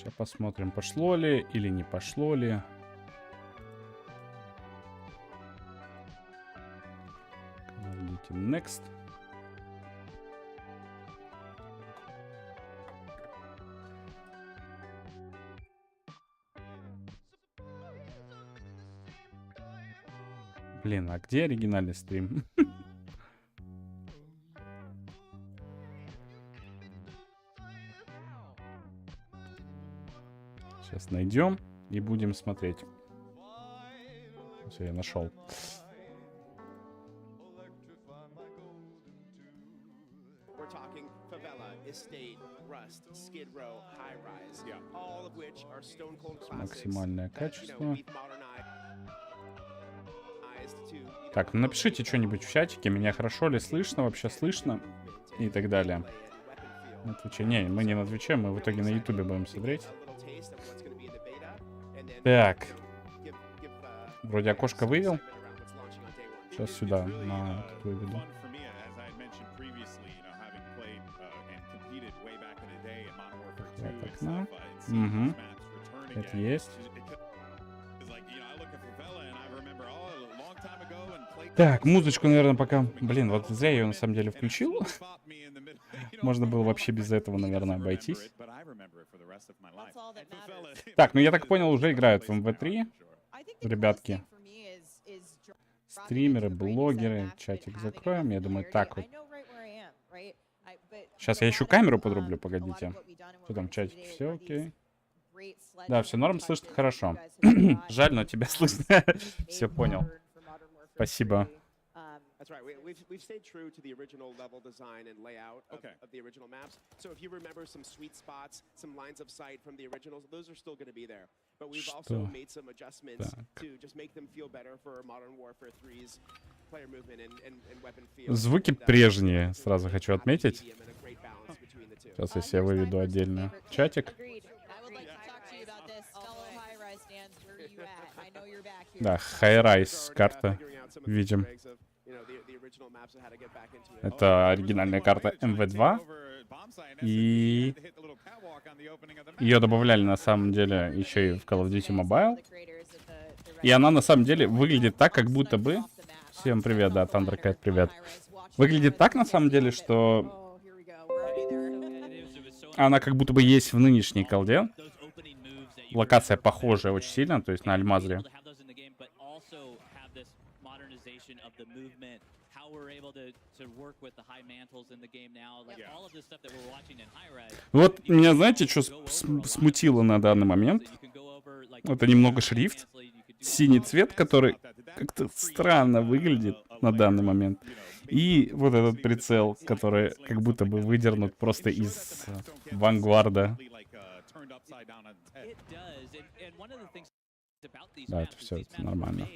Сейчас посмотрим, пошло ли или не пошло ли. Идите next. Блин, а где оригинальный стрим? Сейчас найдем и будем смотреть. Все, я нашел. Максимальное качество. Так, ну напишите что-нибудь в чатике, меня хорошо ли слышно, вообще слышно и так далее. На Твиче. Не, мы не на Твиче, мы в итоге на Ютубе будем смотреть. Так. Вроде окошко вывел. Сейчас сюда на этот выведу. Так, окна. Угу. Это есть. Так, музычку, наверное, пока... Блин, вот зря я ее на самом деле включил. Можно было вообще без этого, наверное, обойтись. Так, ну я так понял, уже играют в МВ3. Ребятки. Стримеры, блогеры. Чатик закроем. Я думаю, так вот. Сейчас я еще камеру подрублю, погодите. Что там в чатике? Все окей. Да, все норм, слышно хорошо. Жаль, но тебя слышно. Все понял. Спасибо. That's right. We've stayed true to the original level design and layout of the original maps. So if you remember some sweet spots, some lines of sight from the originals, those are still going to be there. But we've also made some adjustments to just make them feel better for Modern Warfare 3's player movement and weapon feel. Звуки прежние, сразу хочу отметить. Сейчас я себе выведу отдельно чатик. Да, High-Rise карта. Видим. Это оригинальная карта МВ2. И ее добавляли на самом деле еще и в Call of Duty Mobile. И она на самом деле выглядит так, как будто бы... Всем привет, да, Thundercat, привет. Выглядит так на самом деле, что... Она как будто бы есть в нынешней колде. Локация похожая очень сильно, то есть на Альмазре. Вот меня, знаете, что смутило на данный момент? Это немного шрифт. Синий цвет, который как-то странно выглядит на данный момент. И вот этот прицел, который как будто бы выдернут просто из Вангварда. Да, это все нормально.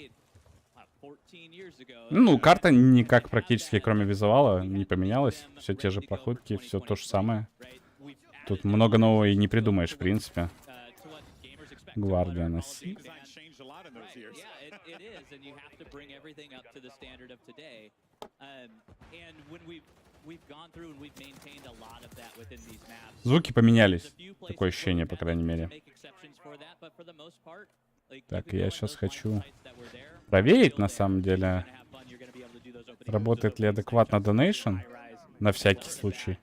Ну, карта никак практически, кроме визуала, не поменялась. Все те же проходки, все то же самое. Тут много нового и не придумаешь, в принципе. Гвардия носи. Звуки поменялись. Такое ощущение, по крайней мере. Так, я сейчас хочу проверить, на самом деле, работает ли адекватно Donation, на всякий случай.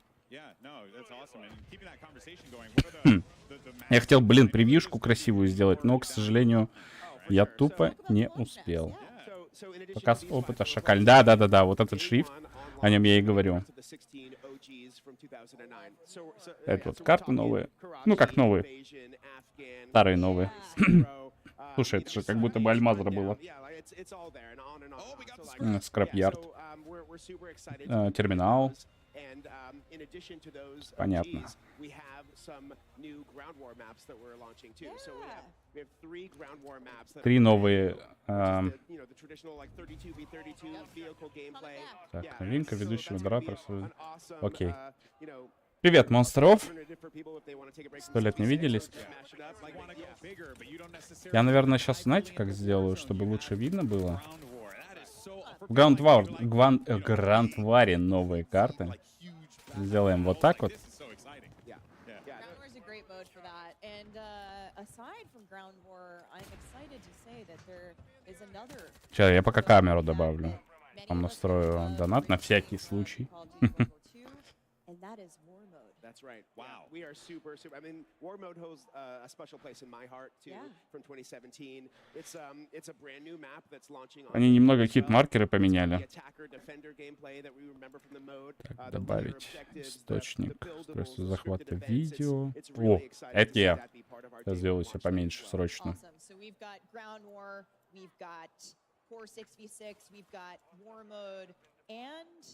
Я хотел, блин, превьюшку красивую сделать, но, к сожалению, я тупо не успел. Показ опыта шакаль. Да, вот этот шрифт, о нем я и говорю. Это вот карты новые. Ну, как новые. Старые новые. Слушай, это же как будто бы Альмазра было. Скрапьярд. Терминал. Понятно. Три новые... Так, новинка, ведущий модератор. Окей. Привет, монстров. 100 лет не виделись. Я, наверное, сейчас, знаете, как сделаю, чтобы лучше видно было? В Гранд Варе новые карты. Сделаем вот так вот. great mode for that. And aside from Ground War, I'm excited to say that there is another. Сейчас я пока камеру добавлю. Many Там of us настрою love донат на playing всякий Call случай. of Duty World War II, and that is War Mode. That's right. Wow. Yeah, we are super. I mean, War Mode holds a special place in my heart too. Yeah. From 2017, it's a brand new map that's launching. Они немного хит-маркеры поменяли. Так, добавить источник, устройство захвата видео. О, это я. Я сделаю все поменьше срочно. Awesome. So we've got Ground War, we've got Core 6v6, we've got War Mode, and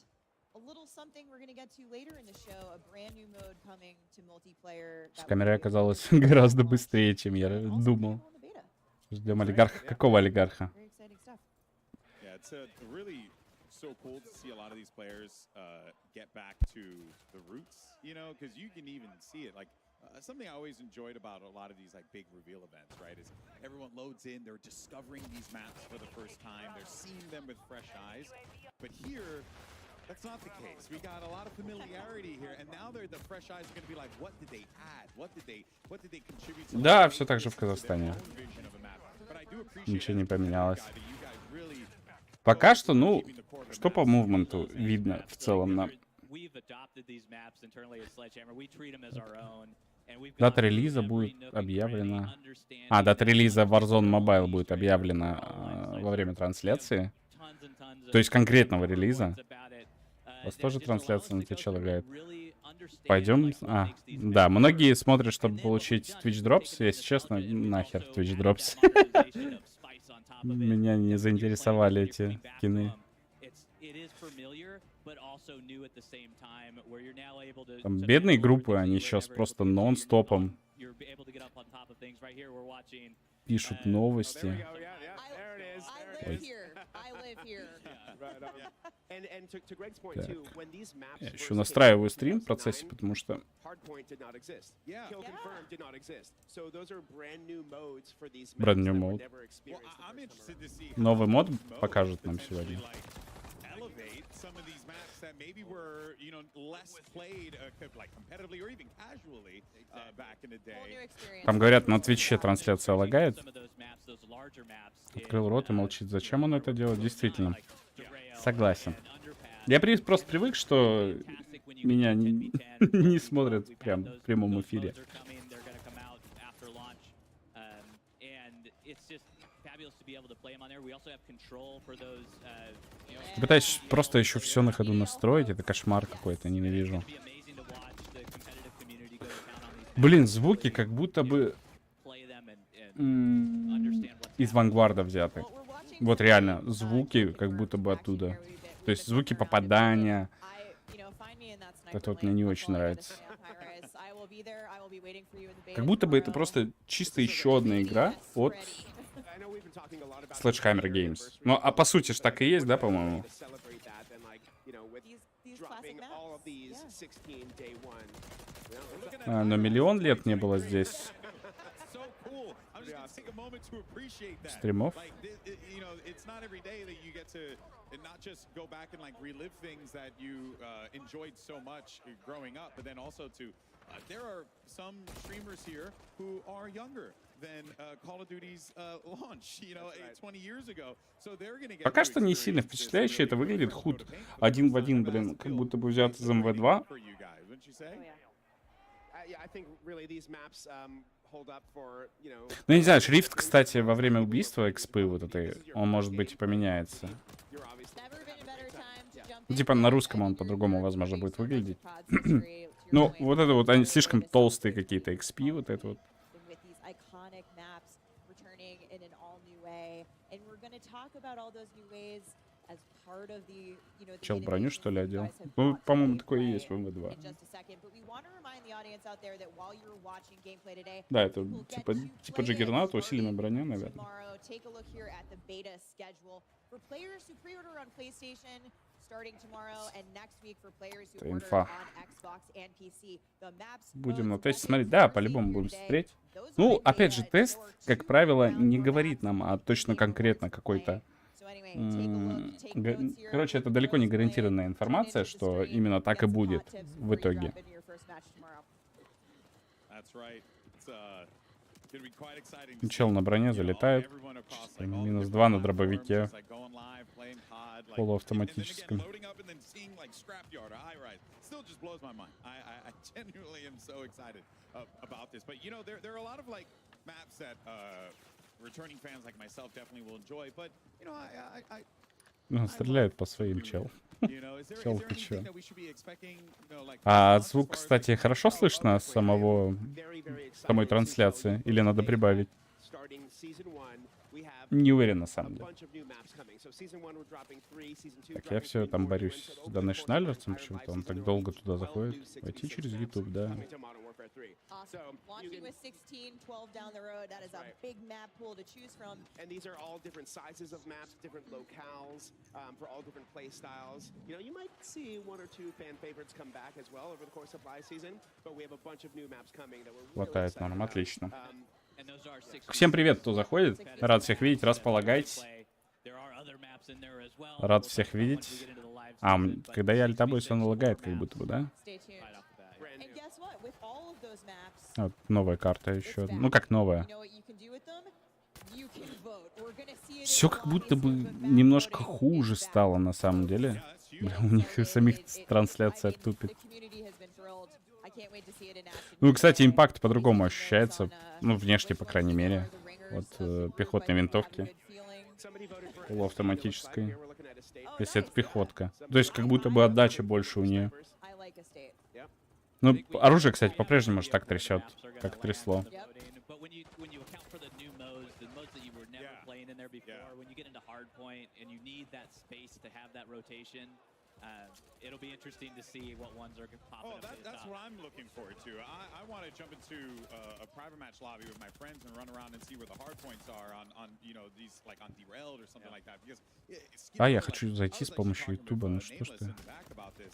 a little something we're going to get to later in the show, a brand new mode coming to multiplayer. С камерой оказалось гораздо быстрее, чем я думал. Ждем олигарха. Какого олигарха? Yeah, it's really so cool to see a lot of these players get back to the roots, you know, because you can even see it. Like something I always enjoyed about a lot of these like big reveal events, right, is everyone loads in, they're discovering these maps for the first time, they're seeing them with fresh eyes. But here, that's not the case. We got a lot of familiarity here, and now the fresh eyes are going to be like, what did they add? What did they contribute to? Да, все так же в Казахстане. Ничего не поменялось. Пока что, ну, что по мувменту видно в целом на... Дата релиза будет объявлена... А, дата релиза Warzone Mobile будет объявлена во время трансляции. То есть конкретного релиза. У вас тоже трансляция на Twitch лагает? Пойдем. А, да, многие смотрят, чтобы получить Twitch Drops. Если честно, нахер Twitch Drops. Меня не заинтересовали эти скины. Там бедные группы, они сейчас просто нон-стопом пишут новости. Ой. Я еще настраиваю стрим в процессе, потому что Brand new mode. Новый мод покажет нам сегодня. Some of these maps that maybe were, you know, less played like competitively or even casually back in the day. Там говорят, на Твиче трансляция лагает. Открыл рот и молчит. Зачем он это делает? Действительно. Согласен. Я просто привык, что меня не смотрят прям в прямом эфире. Пытаюсь просто еще все на ходу настроить. Это кошмар какой-то, ненавижу. Блин, звуки как будто бы из Вангварда взяты. Вот реально, звуки как будто бы оттуда. То есть звуки попадания. Это вот мне не очень нравится. Как будто бы это просто чисто еще одна игра от Sledgehammer Games. Ну, а по сути ж так и есть, да, по-моему? Но миллион лет не было здесь стримов. Not just go back and like relive things that you enjoyed so much growing up, but then also to there are some streamers here who are younger than Call of Duty's launch, you know, 20 years ago. So they're going to get. Пока что не сильно впечатляюще, это выглядит худ один в один, блин, как будто бы взят из МВ2. Ну, не знаю, шрифт, кстати, во время убийства экспы вот этой, он, может быть, и поменяется. Ну, типа на русском он по-другому, возможно, будет выглядеть. Ну, вот это вот, они слишком толстые какие-то XP, вот это вот. Чел броню, что ли, одел? Ну, по-моему, такое и есть в МВ2. Да, это типа Джаггернаута, усиленная броня, наверное. Это инфа. Будем на тесте смотреть. Да, по-любому будем смотреть. Ну, опять же, тест, как правило, не говорит нам о точно конкретно какой-то... Короче, это далеко не гарантированная информация, что именно так и будет в итоге. Чел на броне залетает. -2 на дробовике. Полуавтоматическом. Ну, стреляет по своим, чел. Чел, ты чё? А звук, кстати, хорошо слышно с самой трансляции? Или надо прибавить? Не уверен, на самом деле. Так, я все там борюсь с Donation Alerts, почему-то он так долго туда заходит. Войти через YouTube, да. Awesome. Launching with 16, 12 down the road. That is a big map pool to choose from. And these are all different sizes of maps, different locales, for all different play styles. You know, you might see one or two fan favorites come back as well over the course of live season, but we have a bunch of new maps coming that we're really Хватает excited норм, about. отлично. Всем привет, кто заходит. Рад всех видеть, располагайтесь. Рад всех видеть. А, когда я альтабуюсь, он лагает как будто бы, да? Stay tuned. And guess what? With all of those maps, Вот, новая карта еще. Ну, как новая. you know what you can do with them? You can vote. We're gonna see it in Все the как будто бы lobbies with the map немножко voting хуже feedback. стало на самом деле. Бля, у них и самих трансляция тупит. Ну, кстати, импакт по-другому ощущается. Ну, внешне, по крайней мере. Вот пехотной винтовки. Полуавтоматической. Если это пехотка. То есть, как будто бы отдача больше у нее. Ну, оружие, кстати, по-прежнему же так трясет, как трясло. It'll be interesting to see what ones are popping up. That's what I'm looking forward to. I want to jump into a private match lobby with my friends and run around and see where the hard points are on you know these like on Derailed or something like that. Because А я хочу зайти с помощью Ютуба. Ну что ж ты?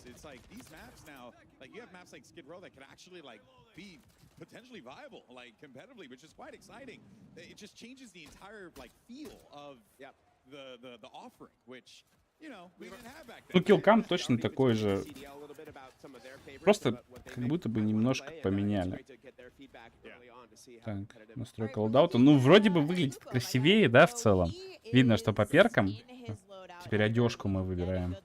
It's like these maps now, like you have maps like Skid Row that could actually like be potentially viable, like competitively, which is quite exciting. It just changes the entire like feel of the offering, which. Ну, Killcam точно такой же. Просто как будто бы немножко поменяли. Так, настройка лоудаута. Ну, вроде бы выглядит красивее, да, в целом. Видно, что по перкам. Теперь одежку мы выбираем.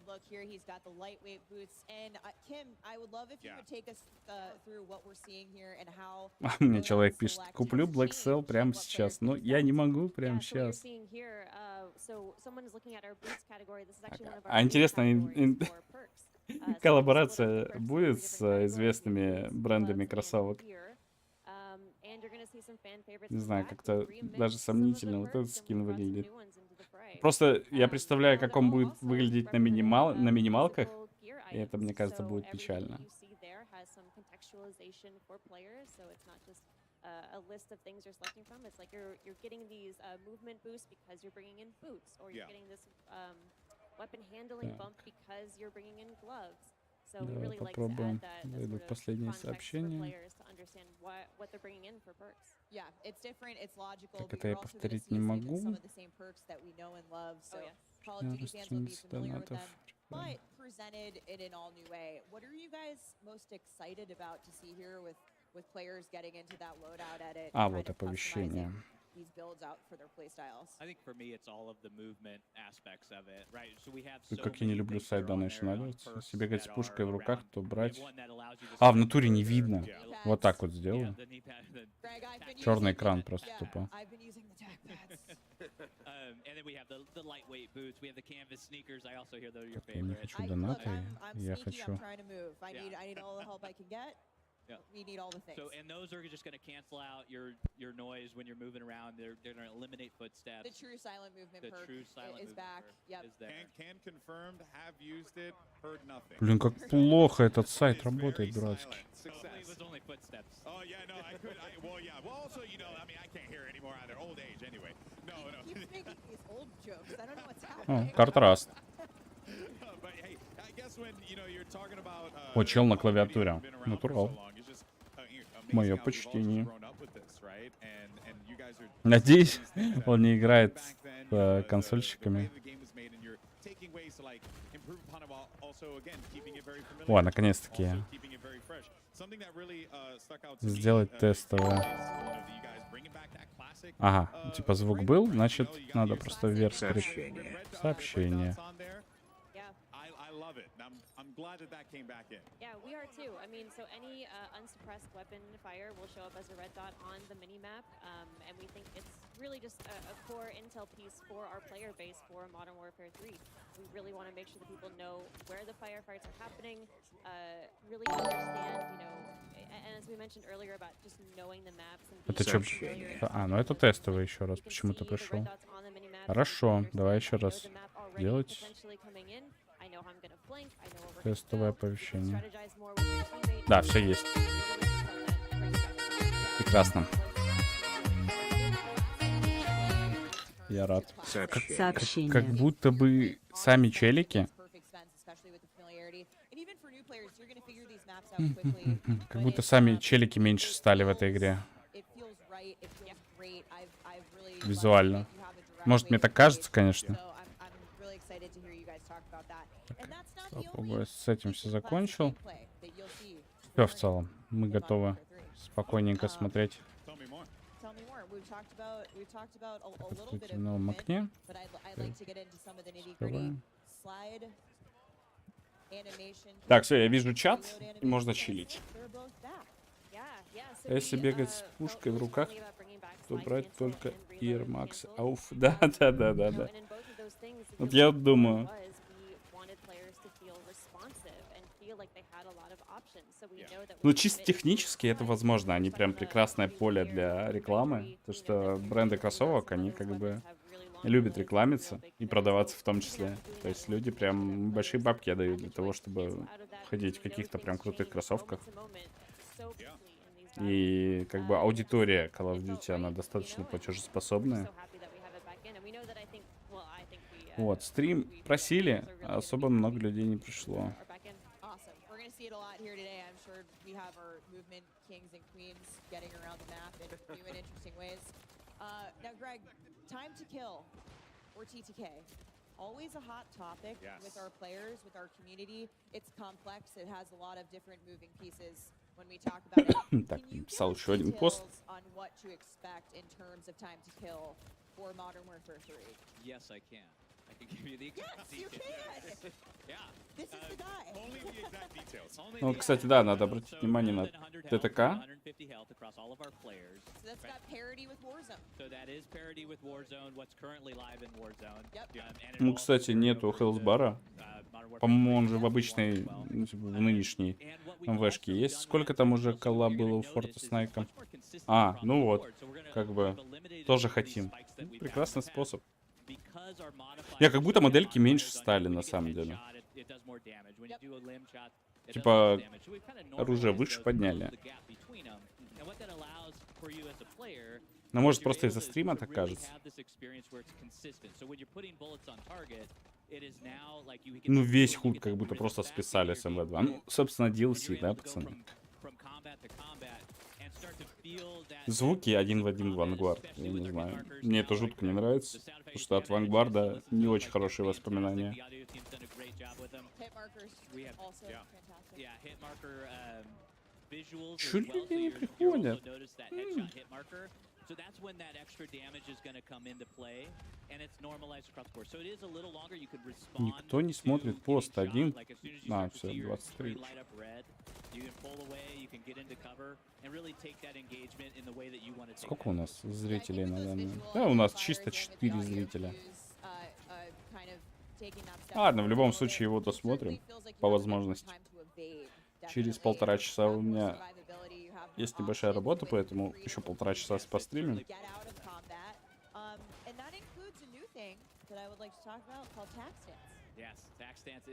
А мне человек пишет, куплю Black Cell прямо сейчас. Но я не могу прямо сейчас. А интересно, коллаборация будет с известными брендами кроссовок? Не знаю, как-то даже сомнительно вот этот скин выглядит. Просто я представляю, как он будет выглядеть на минималках, и это, мне кажется, будет печально. A list of things you're selecting from. It's like you're getting these movement boosts because you're bringing in boots, or you're getting this weapon handling bump because you're bringing in gloves. So we really like to add that sort of context for players to understand what they're bringing in for perks. Yeah, it's different, it's logical. Так, but это you're я also gonna повторить see не some of могу. the same perks that we know and love. So Call of Duty fans will be familiar with them, but presented in an all new way. What are you guys most excited about to see here with players getting into that loadout edit? А, вот оповещение. These builds out for their play styles. I think for me it's all of the movement aspects of it, right? So we have Как я не люблю сайт Donation Alerts. Если бегать с пушкой в руках, то брать... А, А, в натуре не видно. Вот так вот сделаю. Черный экран просто тупо. Я не хочу донаты, я хочу... We need all the things. So, and those are just going to cancel out your noise when you're moving around. They're going to eliminate footsteps. The true silent movement The perk true silent is movement back. perk Yep. is there. Can confirmed, have used it, heard nothing. Блин, как плохо этот сайт работает, братский. It was only footsteps. Oh yeah, no, I could. Well, yeah. Well, also, you know, I mean, I can't hear anymore either. Old age, anyway. No. Keep making these old jokes. I don't know what's О, happening. Картраст. But hey, I guess when you know you're talking about. О, чел на клавиатуре. Натурал. Мое почтение. Надеюсь, он не играет с консольщиками. О, наконец-таки Сделать тестовое. Ага, типа звук был, значит, надо просто вверх скрипт. Сообщение. Yeah, we are too. I mean, so any unsuppressed weapon fire will show up as a red dot on the mini-map, and we think it's really just a core intel piece for our player base for Modern Warfare 3. We really want to make sure that people know where the firefights are happening, really understand, you know, and as we mentioned earlier about just knowing the maps and Это being что? familiar. А, ну это тестовый еще раз. You can Почему-то see the red пришел. dots on the mini-map, Хорошо, so you can давай understand, еще I know раз the map already делать potentially coming in. I know how I'm gonna flank, I know where we're тестовое gonna go. You can оповещение. strategize more with your teammates. Да, все есть. Прекрасно. Я рад. Сообщение. Как будто бы сами челики, как будто сами челики меньше стали в этой игре. Визуально. Может, мне так кажется, конечно. Попробую. С этим все закончил. Все в целом. Мы готовы спокойненько смотреть. В темном окне. Открываем. Так, все, я вижу чат, и можно чилить. Если бегать с пушкой в руках, то брать только Air Max. Ауф. Да. Вот я вот думаю. Ну, чисто технически это возможно. Они прям прекрасное поле для рекламы. То, что бренды кроссовок, они как бы любят рекламиться и продаваться в том числе. То есть люди прям большие бабки отдают для того, чтобы ходить в каких-то прям крутых кроссовках. И как бы аудитория Call of Duty, она достаточно платежеспособная. Вот, стрим просили, а особо много людей не пришло. Always a hot topic with our players, with our community. It's complex. It has a lot of different moving pieces when we talk about it. Так, Can you написал give us еще один пост. details on what to expect in terms of time to kill for Modern Warfare 3? Yes, I can. I can give you the exact Yes, you details. can. Yeah. This is the guy. Only the exact details. Ну, кстати, да, надо обратить внимание на ТТК. So that's got parity with Warzone. So that is parity with Warzone, what's currently live in Warzone. Yep. And it Ну, also кстати, нету carries over Хелсбара. to, Modern Warfare По-моему, он 3 же в обычной, as well. ну, типа, в нынешней And what we've МВшке also есть. done Сколько that там I уже think колла you're было gonna у notice Форта is Снайка? much more consistent А, across ну the вот, board. So we're gonna как have бы a limited тоже amount of these хотим. spikes that we've had Прекрасный in the past. способ. Because our modifiers Не, как будто are модельки on меньше gun, стали when you на get самом деле. headshot, it does more damage. When you do a limb shot, it does Типа, less damage. So we've kinda оружие normalized выше those, подняли. closed the gap between them. And what that allows for you as a player Но is может you're просто able из-за to стрима так really кажется. have this experience where it's consistent. So when you're putting bullets on target, it is now like you get Ну, that весь feeling, you худ get как that будто rhythm просто back into списали your с МВ2. gameplay. Ну, собственно, And DLC, you're да, able to go пацаны? from combat to combat and start to feel that Звуки один в один Vanguard. Я не знаю. Мне это жутко не нравится. Потому что от Vanguard не очень хорошие воспоминания. Hit markers We have- also yeah. fantastic. Yeah, hit marker visuals Чё as well. люди So не you'll приходят? also notice that headshot hit marker. So that's when that extra damage is going to come into play, and it's normalized across the board. So it is a little longer. You could respond. Никто не to смотрит getting пост. shot. Один. Like as soon as you А, start to все, see your 23. screen light up red, you can pull away, you can get into cover, and really take that engagement in the way that you want to take. Сколько у нас Yeah, зрителей I think на with those данный? visual Да, у нас identifiers чисто and with the 4 audio зрителя. cues, kind of taking that step Ладно, в forward любом a little случае bit, его it досмотрим certainly feels like you по have a bit more возможности. time to evade, Через definitely. полтора часа You у have more меня survivability, you have more есть небольшая options работа, with поэтому free еще to полтора часа постримим. get out of combat. And that includes a new thing that I would like to talk about called tac stance. Yes, tac stance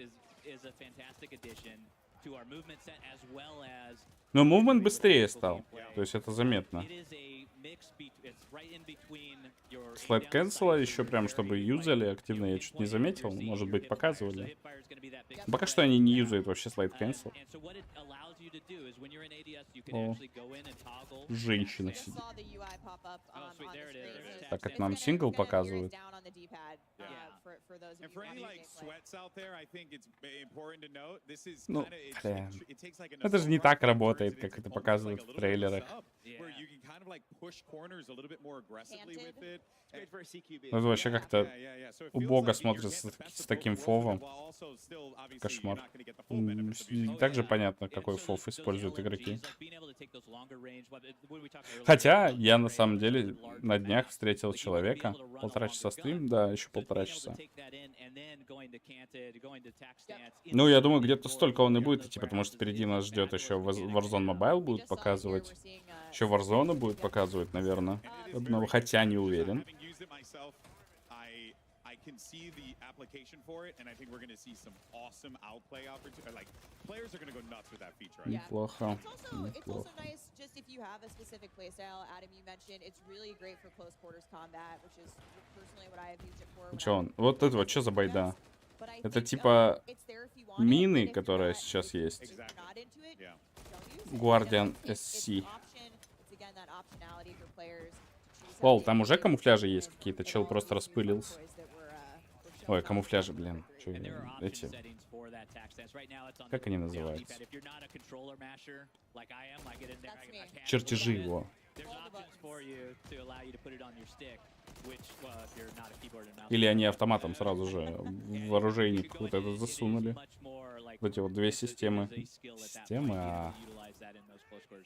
is a fantastic addition to our movement set as well as. Но мувмент быстрее стал. То есть это заметно. It is a mix it's right in between your Слайд aim down кэнсела sights еще and прям, your чтобы very, юзали like, активно, you я know, чуть не pinpoint заметил. your Может seat, быть, your hipfire. So показывали. hipfire is gonna be that big Пока threat что они не now. юзают вообще слайд кэнсел. And so what it allows you to do is when you're in ADS, you can О, actually go in and toggle. женщина Just сидит. saw the UI pop up Oh, on sweet, the there it is. screen. There's So Так как it's нам gonna- сингл it's gonna appear показывают. down on the D-pad, Yeah. for for those of And you for any watching like gameplay. sweats out there, I think it's important to note this is Ну, kind of блин. it takes like an Это же не assault так rifle and работает, turns it как into это almost показывают like a в little bit of a трейлерах. sub, Yeah. where you can kind of like push corners a little bit more aggressively with Canted. it. It's great for a CQB. Ну, это вообще как-то So it feels убого like you're смотрится getting the best с of таким both worlds with фовом. it, while also still, obviously, you're Кошмар. not gonna get the full benefits of using Также it. понятно, And какой so фов those используют игроки. LMGs, like being able to take those longer range weapons, when we talked earlier Хотя about я на trailers, самом some of деле the larger на днях maps, встретил like you wanna be человека, able to run a 1,5 longer часа стрим, gun. да, еще So 1,5 being able to часа. take that in and then going to canted, going to tack stance in Ну, the я думаю, open где-то door, столько он и clear будет those идти, потому что warehouses впереди is нас a ждет еще fabulous mechanic Warzone right now. Mobile We будет just saw it here, показывать. we're seeing, Еще Warzone будет показывать, наверное. Одного, хотя не уверен. Having used it myself, I can see the application for it, and I think we're going to see some awesome outplay opportunities. Like, players are going to go nuts with that feature. I think. Неплохо. It's also nice just if you have a specific playstyle. Adam, you mentioned it's really great for close quarters combat, which is personally what I have used it for. Че он? Вот это вот, что за байда? But I Это think, типа it's there if you want it, мины, and if you're которая not- сейчас есть. if you're not into it, Yeah. don't use it. Guardian It's SC. an option. It's again that optionality for players to choose Лол, how там they уже use it. камуфляжи есть And какие-то, it чел all просто these new распылился. toys that were shown Ой, off камуфляжи, in блин. E3. Чё, And there are option эти, settings for that tack stance. Right now it's on как the они down называются? D-pad. If you're not a controller masher like I am, I get in there, That's I me. can't Чертежи move it. его. There's All the options buttons. for you to allow you to put it on your stick, which, well, if you're not a keyboard and mouse Или они player, автоматом сразу же в оружейник вот это засунули. Вот эти вот две системы. Системы, а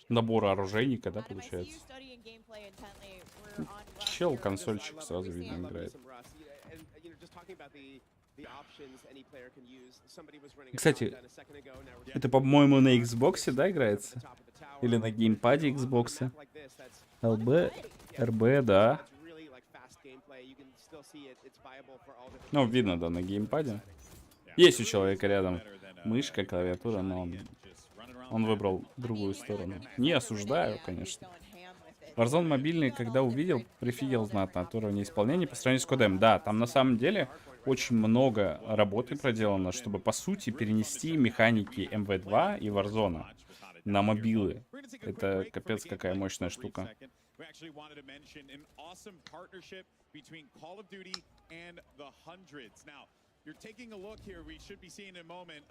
набора оружейника, да, Adam, I see you получается? studying gameplay intently. We're on Rust Чел here. консольщик I love сразу Rust. видно I love me играет. some Rust. And just talking about the options any player can use. Somebody was running a Кстати, shotgun a second ago, now we're это, по-моему, на Xbox, да, at the играется? top of the tower. Или на геймпаде On a Xbox? map like this, that's ЛБ, РБ, да. It's really like fast gameplay. You can still see it. It's viable for all different Ну, playstyle. видно, да, на геймпаде. Yeah. Есть у It really человека is рядом better than, мышка, клавиатура, но он, and just running around он the map. выбрал другую сторону. Не осуждаю, конечно. Warzone Warzone мобильный, когда увидел, прифигел знатно от уровня исполнения по сравнению с кодем. Да, там на самом деле очень много работы проделано, чтобы, по сути, перенести механики MV2 и Warzone на мобилы. Это капец какая мощная штука. We actually wanted to mention an awesome partnership between Call of Duty and the Hundreds. Now, you're taking a look here. We should be seeing in a moment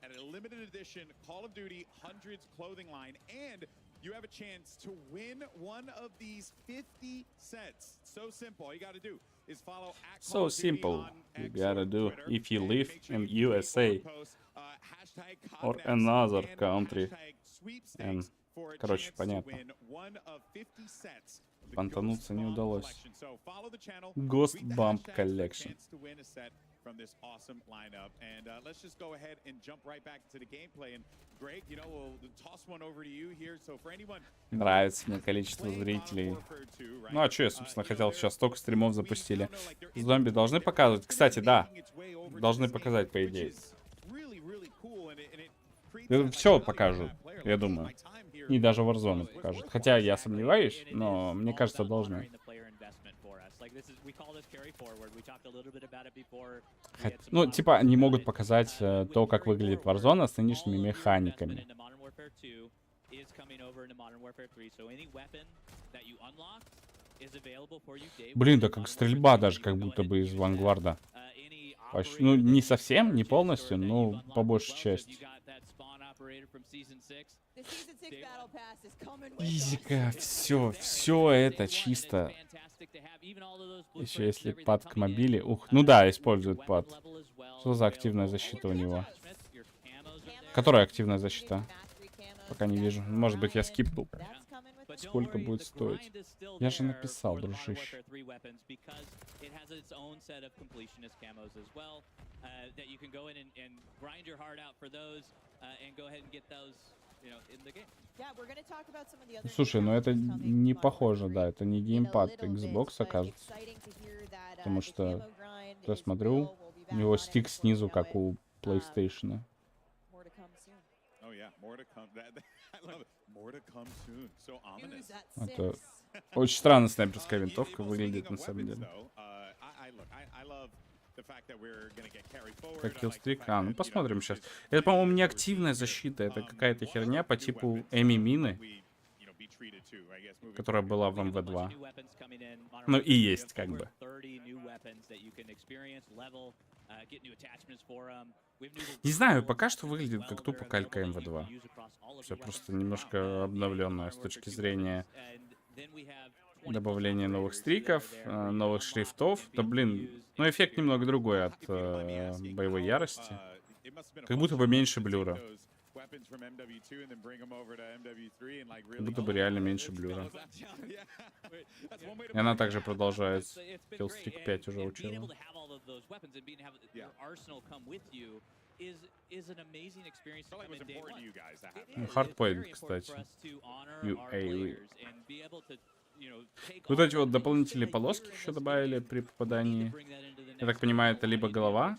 at a limited edition Call of Duty Hundreds clothing line, and you have a chance to win one of these 50 sets. So simple. All you got to do is follow at So Call of Duty simple. on You X gotta or do Twitter, if you and live make sure in you keep USA the post, hashtag or Cognex another and country. hashtag sweepstakes And, for a короче, chance to понятно. win one of 50 sets of the Понтануться Ghost не Bomb удалось. collection. So follow the channel, Ghost tweet the Bomb hashtags for a Collection. chance to win a set from this awesome lineup. And let's just go ahead and jump right back to the gameplay. And Greg, you know, we'll toss one over to you here. So for anyone Нравится мне количество playing Modern зрителей. Warfare 2, right, Ну а что я, собственно, you know, хотел? there- Сейчас столько стримов we запустили. now know, like, there is Зомби должны показывать? Кстати, да. Должны показать, по идее. Все покажут, я думаю. И даже Warzone покажут. Хотя я сомневаюсь, но мне кажется, должны. Ну, типа, они могут показать то, как выглядит Warzone с нынешними механиками. Блин, да как стрельба даже, как будто бы из Вангварда. Почти, ну, не совсем, не полностью, но по большей части. Изика, все это чисто. Еще если пад к мобиле. Ух, ну да, используют пад. Что за активная защита у него? Которая активная защита? Пока не вижу. Может быть, я скипнул. Сколько будет стоить? Я же написал, дружище. Слушай, ну это не похоже, да, это не геймпад Xbox, кажется. Потому что, я смотрю, у него стик снизу, как у PlayStation. Oh yeah, more to come. I love it. More to come soon. So ominous. Это очень странно снайперская винтовка выглядит на самом деле. Как киллстрик? А, ну посмотрим сейчас. Это, по-моему, не активная защита, это какая-то херня по типу Эми Мины. которая была в МВ2. Ну и есть, как бы. Не знаю, пока что выглядит как тупо калька МВ2. Все просто немножко обновленное с точки зрения добавления новых стриков, новых шрифтов. Да блин, ну эффект немного другой от боевой ярости. Как будто бы меньше блюра. Как будто бы реально меньше блюра. И она также продолжается. Killstreak 5 уже учила. Hardpoint, кстати. UAV. Вот эти вот дополнительные полоски еще добавили при попадании. Я так понимаю, это либо голова.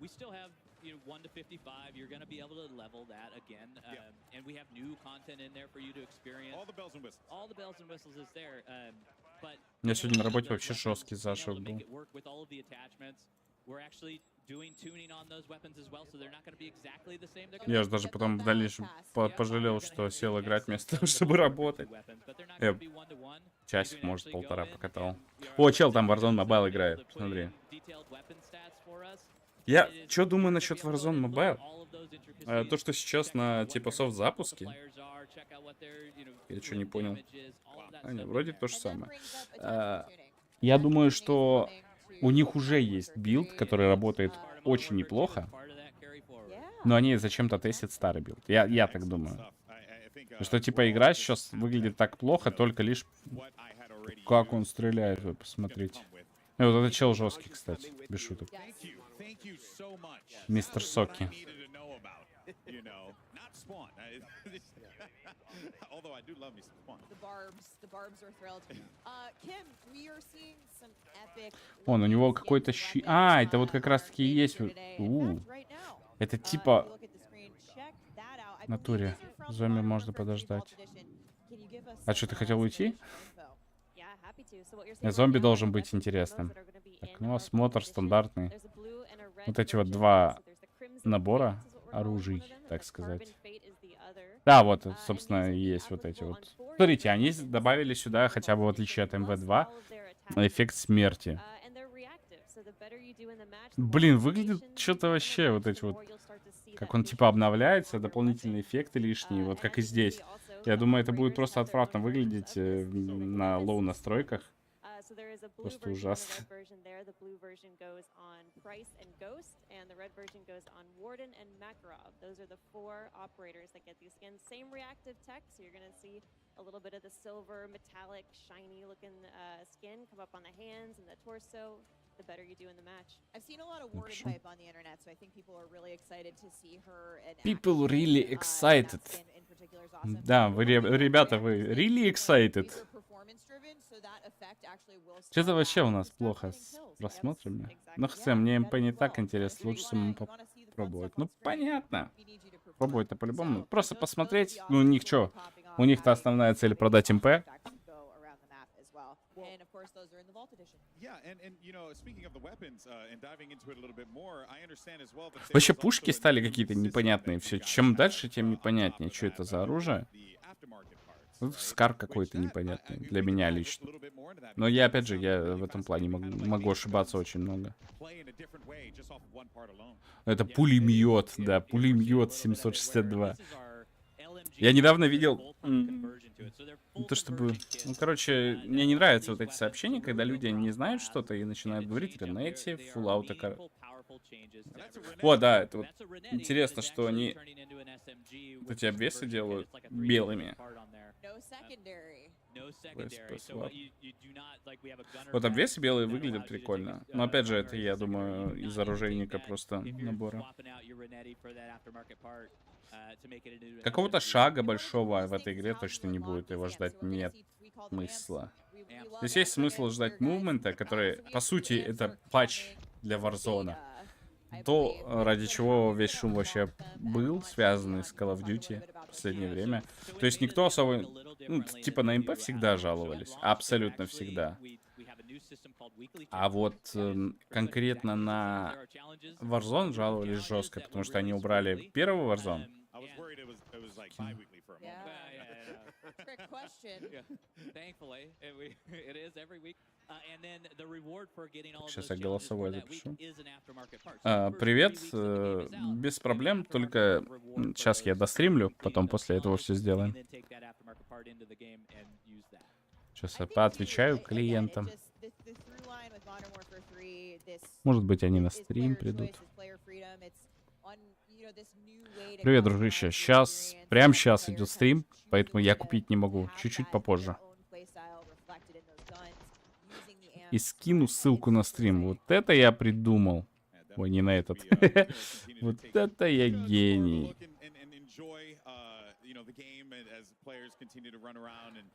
We still have, 1 to 55. You're going to be able to level that again. And we have new content in there for you to experience. All the bells and whistles. All the bells and whistles is there. But я сегодня на работе вообще жесткий зашел был. Я же даже потом в дальнейшем пожалел, что сел играть вместо того, чтобы работать. Я часик, может, полтора покатал. О, чел там Warzone Mobile играет. Смотри. Я что думаю насчет Warzone Mobile? То, что сейчас на типа софт-запуске. Я что не понял. Не, вроде то же самое. Я думаю, что у них уже есть билд, который работает очень неплохо. Но они зачем-то тестят старый билд. Я так думаю. Что типа игра сейчас выглядит так плохо, только лишь как он стреляет, вы посмотрите. И вот этот чел жесткий, кстати, без шуток. Мистер Соки. Он, у него какой-то щит. А, это вот как раз таки и есть. Это типа... В натуре. Зомби можно подождать. А что, ты хотел уйти? Зомби должен быть интересным. Так, ну, осмотр стандартный. Вот эти вот два набора оружий, так сказать. Да, вот, собственно, и есть вот эти вот. Смотрите, они добавили сюда, хотя бы в отличие от МВ2, эффект смерти. Блин, выглядит что-то вообще вот эти вот... Как он типа обновляется, дополнительные эффекты лишние, вот как и здесь. Я думаю, это будет просто отвратно выглядеть на лоу настройках. Просто ужасно. The better you do in the match. I've seen a lot of Warden hype on the internet, so I think people are really excited to see her. People really excited. Да, вы, ребята, вы really excited. Что-то вообще у нас плохо с просмотрами. Ну, хотя мне МП не так интересно, лучше самому попробовать. Ну, понятно. Пробовать-то по-любому. Просто посмотреть, ну, у них что? У них-то основная цель продать МП. Вообще пушки стали какие-то непонятные. Все, чем дальше, тем непонятнее, что это за оружие. Скар какой-то непонятный для меня лично. Но я, опять же, я в этом плане могу ошибаться очень много. Это пулемет, да, пулемет 762. Я недавно видел... То, чтобы... Ну, короче, мне не нравятся вот эти сообщения, когда люди не знают что-то и начинают говорить Ренете, Фуллаута. О, да, это вот интересно, что они вот эти обвесы делают белыми. Вот обвесы белые выглядят прикольно. Но опять же, это, я думаю, из оружейника просто набора. Какого-то шага большого в этой игре точно не будет, его ждать нет смысла. Здесь есть смысл ждать мувмента, который, по сути, это патч для Warzone. То, ради чего весь шум вообще был, связанный с Call of Duty в последнее время. То есть никто особо... Ну, типа на МП всегда жаловались. Абсолютно всегда. А вот конкретно на Warzone жаловались жестко, потому что они убрали первый Warzone. was And- worried it was like bi-weekly for a moment. Yeah. Trick question. Yeah. Thankfully, it is every week. And then the reward for getting all of Сейчас those я challenges for голосовой that week запишу. is an aftermarket part. So the first 3 Привет, weeks that the game is out, без you get проблем, aftermarket только reward for сейчас я those достримлю, completing потом those после этого все challenges. You сделаем. can then take that aftermarket part into the game and use that. Сейчас I я think поотвечаю too, again, it клиентам. just- the through line with Modern Warfare 3, this Может быть, они на is стрим player придут. choice, is player freedom, it's on, you know, this new way to Привет, customize дружище. the Сейчас, experience, прямо let сейчас the идет player стрим, kind of choose поэтому a я way to купить не могу. have Чуть-чуть that попозже. their own playstyle reflected in those guns, using the И amps, скину and ссылку it's на super стрим. Вот exciting. это я придумал. Yeah, Ой, не на этот. definitely should be, gonna continue to Вот take это я more of a гений. look and enjoy, you know, the game as players continue to run around and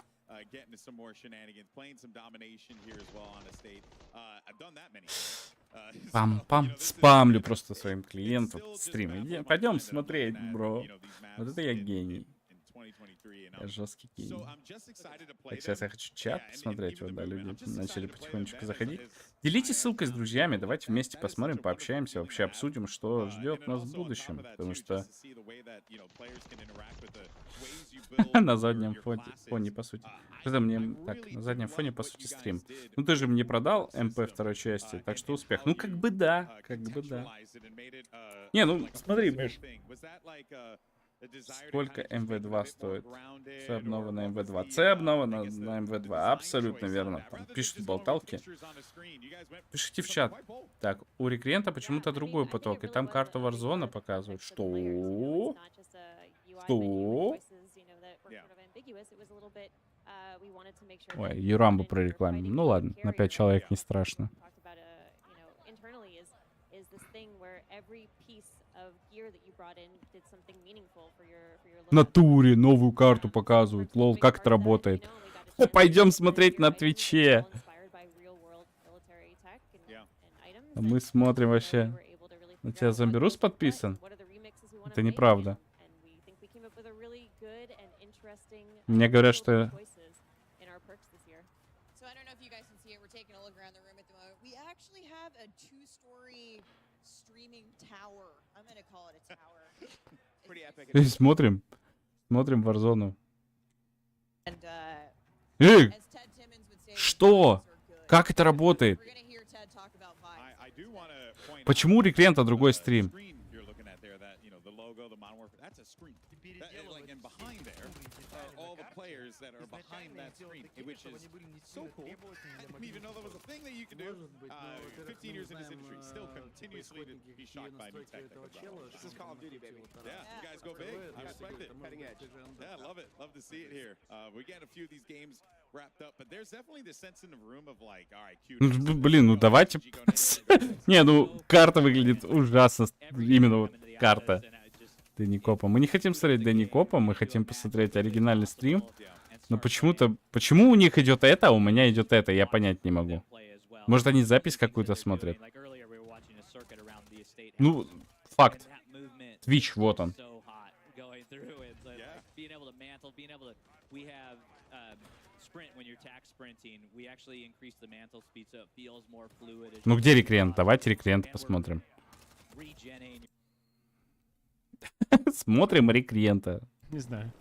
get into some more shenanigans, playing some domination here as well on Estate. I've done that many times. So, you Пам-пам. know, this is- Спамлю просто своим it's клиентам still just стрим. map of Пойдем fun that I'm смотреть, looking at, бро. you know, these Вот maps это я in- гений. in 2023, and Я жесткий so гений. I'm just excited to play Так, сейчас them. я хочу чат Yeah, and посмотреть. even Вот, the да, movement. люди I'm just начали excited to play потихонечку them заходить. as Делитесь I am ссылкой с now. друзьями. So Давайте that- вместе that is посмотрим, such a wonderful пообщаемся, feeling вообще to have. обсудим, что And ждет then нас в also on top будущем. of that Потому too, что just to see the way that, you know, players can interact with the ways you build на your- заднем your фоне, classes. по сути. I Это мне really так, do на заднем like фоне, по what сути, you guys стрим. did Ну ты же with мне the продал system, МП второй части, так and- что and успех. how Ну как you, бы да, как бы да. contextualized it and made it, Не, ну, like a смотри, physical Миш. thing. Was that like a desire to Сколько kind of just make it a МВ2 bit more стоит? grounded, Це обнова or на what was МВ2. the, Це обнова I на guess the МВ2. design Абсолютно choice on верно. that? Там Rather than пишут just going with болталки. pictures on a screen, you guys went Пишите в for чат. something quite bold. Так, у рекрента почему-то I mean, другой I think it поток, и really там was карту a Warzone reward показывают. for the players, you know, Что? it's not just a UI Что? menu with choices, you know, that were Yeah. sort of ambiguous. It was a little bit, we wanted to make sure Ой, that Юрамбу when you're прорекламим. fighting Ну with a ладно, на 5 carrier, человек не Yeah. страшно. talked about, you know, internally is this thing where every piece of gear that you brought in did something meaningful for your В натуре новую карту показывают. Лол, как это работает? Пойдем смотреть на Твиче. А мы смотрим вообще. На тебя Зомбирус подписан? Это неправда. Мне говорят, что... So I don't know if you guys can see it. We're taking a look around the room at the moment. We actually have a 2-story streaming tower. I'm gonna call it a tower. Pretty epic. Смотрим. Смотрим Warzone. And Эй, as Ted Timmons would say, the что? vibes are good. Как это работает? We're gonna hear Ted talk about vibes. I do wanna point Почему у out рекрента that другой the стрим? screen you're looking at there, that, you know, the logo, the Modern Warfare, that's a screen. That is like, and behind there are all the players that are behind that screen, which is so cool. I didn't even know that was a thing that you can do. 15 years in this industry, still continuously to be shocked by new tech that comes out. This is Call of Duty, baby. Yeah, you guys go big. I respect it. Cutting edge. Yeah, I love it. Love to see it here. We get a few of these games wrapped up, but there's definitely this sense in the room of like, all right, cute. Ну, блин, ну давайте... Не, ну карта выглядит ужасно. Именно вот карта Дэнни Копа. Мы не хотим смотреть Дэнни Копа, мы хотим посмотреть оригинальный стрим. Но почему-то... Почему у них идет это, а у меня идет это, я понять не могу. Может, они запись какую-то смотрят? Ну, факт. Twitch, вот он. Ну где рекрент? Давайте рекрент посмотрим. Смотрим рекрента. Не знаю.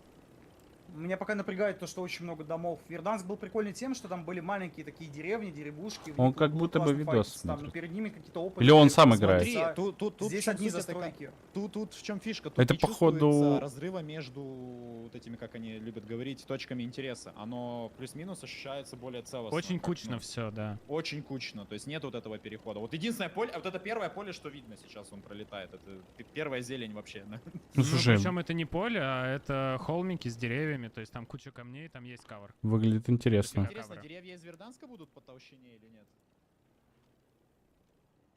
Меня пока напрягает то, что очень много домов. Верданск был прикольный тем, что там были маленькие такие деревни, деревушки. в Он них как было будто бы классно видос файтиться там, смотрит. но перед ними какие-то опыты. Или он сам играет? Смотри, Тут здесь в чем одни суть застройки. Тут в чем фишка? Тут Это не походу- чувствуется разрыва между вот этими, как они любят говорить, точками интереса. Оно плюс-минус ощущается более целостно. Очень как, кучно ну, все, да. Очень кучно, то есть нет вот этого перехода. Вот единственное поле, вот это первое поле, что видно сейчас, он пролетает. Это первая зелень вообще. Да? Ну слушай, Причем это не поле, а это холмики с деревьями, то есть там куча камней, там есть кавер. выглядит интересно. Интересно, Кавра. деревья из Верданска будут по толщине или нет?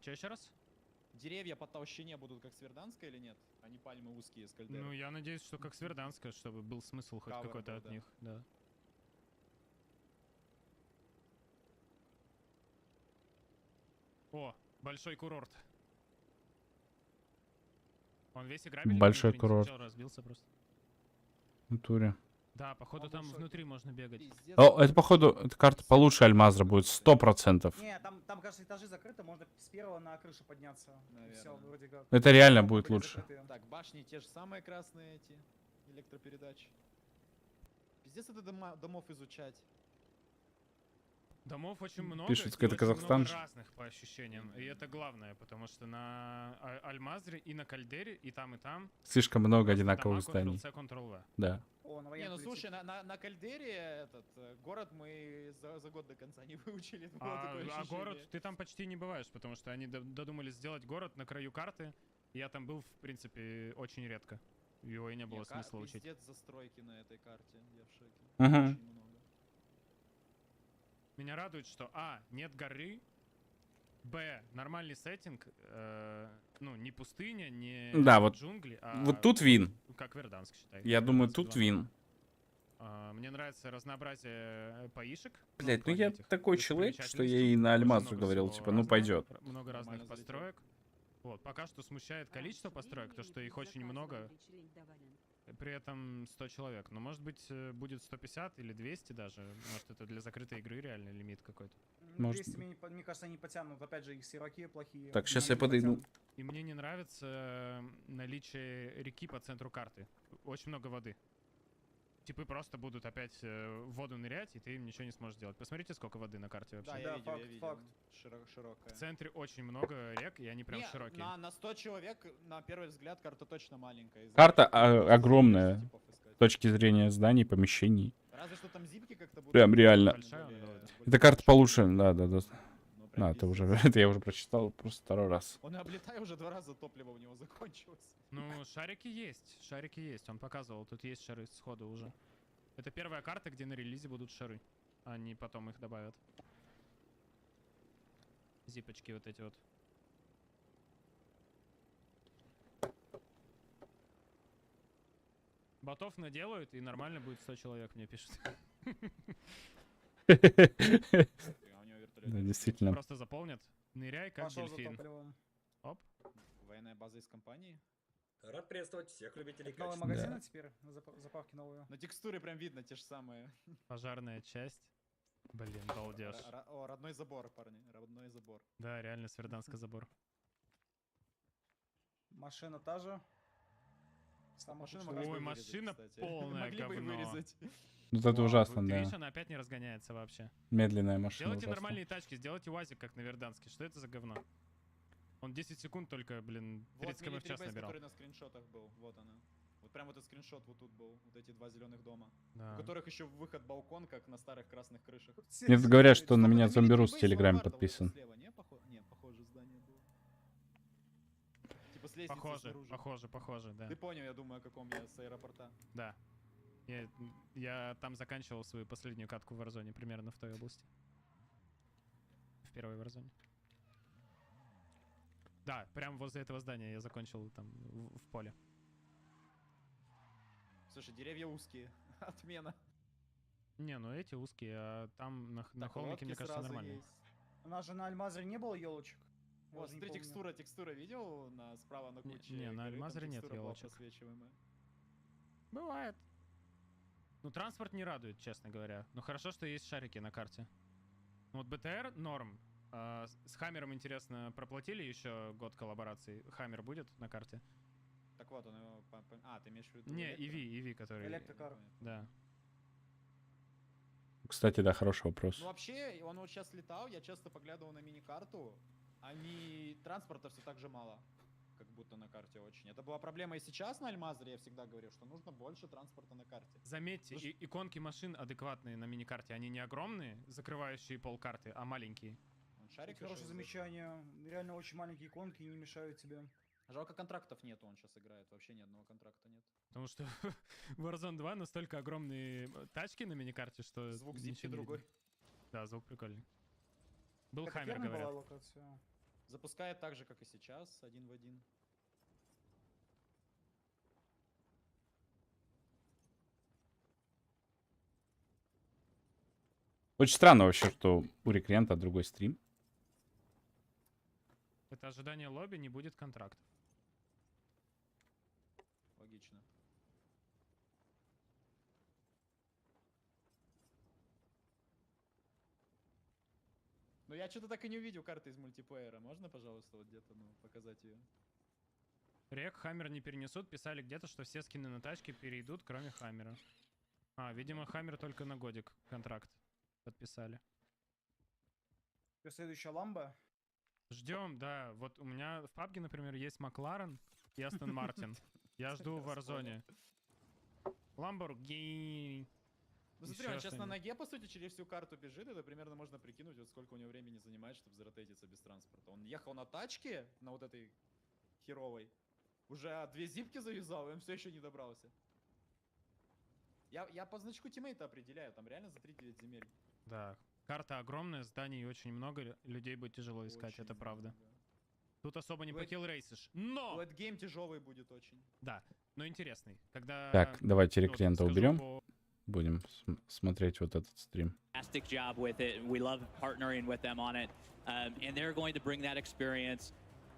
Че еще раз? Деревья по толщине будут как с Верданска или нет? Они пальмы узкие с кальдеры. Ну, я надеюсь, что как с Верданска, чтобы был смысл хоть Кавер какой-то был, от да. них, да. О, большой курорт. Он весь играбельный? Большой внутренний? курорт. Сначала разбился просто. В натуре. Да, походу Он был в там шоке. внутри можно бегать. Пиздец. О, это, походу, эта карта получше Альмазра будет, 100%. Не, там, кажется, этажи закрыты, можно с первого на крышу подняться. Все, Наверно. вроде как. Это реально Дома будет были лучше. закрыты. Так, башни те же самые красные эти электропередачи. Пиздец это домов изучать. Домов очень много. Пишет, и какой-то очень много Казахстан же. разных по ощущениям. И это главное, потому что на Альмазре и на Кальдере, и там Слишком много просто одинаковых дома зданий. Ctrl-C, Ctrl-V. Да. О, на Не, военку ну летит. слушай, на Кальдере этот город мы за год до конца не выучили. Это было А такое город, ощущение. ты там почти не бываешь, потому что они додумались сделать город на краю карты. Я там был, в принципе, очень редко. Его и не было Не, смысла учить. Пиздец застройки на этой карте, я в шоке. Мгм. Очень много. Меня радует, что нет горы, нормальный сеттинг, ну, не пустыня, не Да, вот- джунгли, а Вот тут вин. как Верданск, считай. Я думаю, Верданск тут 2. вин. Мне нравится разнообразие поишек. Блять, в ну плане я этих такой человек, что я достопримечательностей. и на Очень Альмазру много говорил, всего типа, ну разного, пойдет. Много разных Нормально залетел. построек. Вот, пока что смущает количество построек, то, что их очень много, при этом 100 человек. Но может быть будет 150 или 200 даже. Может это для закрытой игры реальный лимит какой-то. Ну, Может 200, мне кажется, они потянут. Опять же, их серваки плохие. Так, щас Они я подойду. потянут. И мне не нравится наличие реки по центру карты. Очень много воды. Типы просто будут опять в воду нырять, и ты им ничего не сможешь сделать. Посмотрите, сколько воды на карте вообще. Да, Да, я видел, факт, я видел. факт. Широкая. В центре очень много рек, и они прям Не, широкие. на 100 человек, на первый взгляд, карта точно маленькая. Из-за Карта этого просто огромная. типов искать. С точки зрения зданий, помещений. Разве что там зипки как-то будут. Прям реально. Большая, более- да. более Эта карта большие. получше, да. Ну, прям А, это уже, пиздец. это я уже прочитал просто второй раз. Он и облетай уже 2 раза топливо у него закончилось. Ну, шарики есть. Он показывал, тут есть шары сходу уже. Это первая карта, где на релизе будут шары. Они потом их добавят. Зипочки вот эти вот. Ботов наделают, и нормально будет 100 человек, мне пишут. А у него вертолет. Да, действительно. Просто заполнят. Ныряй, как Пошел за дельфин. топливом. Оп. Военная база из компании. Рад приветствовать всех любителей Это новые качества. магазины теперь? Заправки новые. На текстуре прям видно те же самые. Пожарная часть. Блин, балдеж. О, родной забор, парни. Родной забор. Да, реально, Сверданский забор. Машина та же. Сам Машина машина могли бы Ой, вырезать, машина кстати. полное Могли бы и говно. вырезать. Вот это Вау, ужасно, ты да. видишь, она опять не разгоняется вообще. Медленная машина Сделайте ужасно. нормальные тачки, сделайте УАЗик, как на Верданске. Что это за говно? Он 10 секунд только, блин, 30 км в час Military Base, набирал. который на скриншотах был. Вот она. Вот прям этот скриншот вот тут был. Вот эти 2 зеленых дома. Да. У которых еще выход балкон, как на старых красных крышах. Мне тут говорят, что на Стоп, меня это зомбирус Military в Base Телеграме Vanguard, вот это подписан. слева, не? Не, похоже здание было. Типа с лестницы Похоже, снаружи. похоже, да. Ты понял, я думаю, о каком я с аэропорта. Да. Я там заканчивал свою последнюю катку в Warzone, примерно в той области. В первой Warzone. Да, прям возле этого здания я закончил там в поле. Слушай, деревья узкие. Отмена. Не, ну эти узкие, а там на Так, холмике, лодки мне кажется, сразу нормально. есть. У нас же на Альмазре не было елочек. Вот, смотри, текстура видел справа на куче? не, на горы? Там Альмазре нет текстура была елочек. просвечиваемая. Бывает. Ну, транспорт не радует, честно говоря. Но хорошо, что есть шарики на карте. Ну, вот БТР норм. С Хаммером, интересно, проплатили еще год коллаборации? Хаммер будет на карте? Так вот, он его... ты имеешь в виду... Не, электро? EV, который... Электрокар. Да. Кстати, да, хороший вопрос. Ну, вообще, он вот сейчас летал, я часто поглядывал на мини-карту, транспорта все так же мало, как будто на карте очень. Это была проблема и сейчас на Альмазре, я всегда говорю, что нужно больше транспорта на карте. Заметьте, иконки машин адекватные на миникарте. Они не огромные, закрывающие полкарты, а маленькие. Вон шарик Хорошее решил замечание. Реально очень маленькие иконки не мешают тебе. взять. Жалко, контрактов нету, он сейчас играет, вообще ни одного контракта нет. Потому что в Warzone 2 настолько огромные тачки на миникарте, что... Звук ничего зипки не другой. видно. Да, звук прикольный. Был Это Хаммер, ферма была говорят. локация. Запускает так же, как и сейчас, 1 в 1. Очень странно вообще, что у рекрента другой стрим. Это ожидание лобби, не будет контрактов. Логично. Ну я что-то так и не увидел карты из мультиплеера. Можно, пожалуйста, вот где-то, ну, показать ее? Рек, Хаммер не перенесут. Писали где-то, что все скины на тачке перейдут, кроме Хаммера. А, видимо, Хаммер только на годик контракт подписали. Следующая ламба. Ждем, да. Вот у меня в пабге, например, есть Макларен и Астон Мартин. Я жду в Warzone. Ламборгини. Ну смотри, он сейчас на ноге, по сути, через всю карту бежит. Это примерно можно прикинуть, вот сколько у него времени занимает, чтобы заротейтиться без транспорта. Он ехал на тачке, на вот этой херовой. Уже 2 зипки завязал, и он все еще не добрался. Я по значку тиммейта определяю, там реально за 3-9 земель. Да. Карта огромная, зданий очень много, людей будет тяжело искать, Очень это правда. много. Тут особо не Лэд- покилл-рейсишь. Но! Лэтгейм тяжелый будет очень. Да, но интересный. Когда... Так, давайте ну, вот реквиента скажу уберем. по- Будем смотреть вот этот стрим. Fantastic job with it. We love partnering with them on it. And they're going to bring that experience,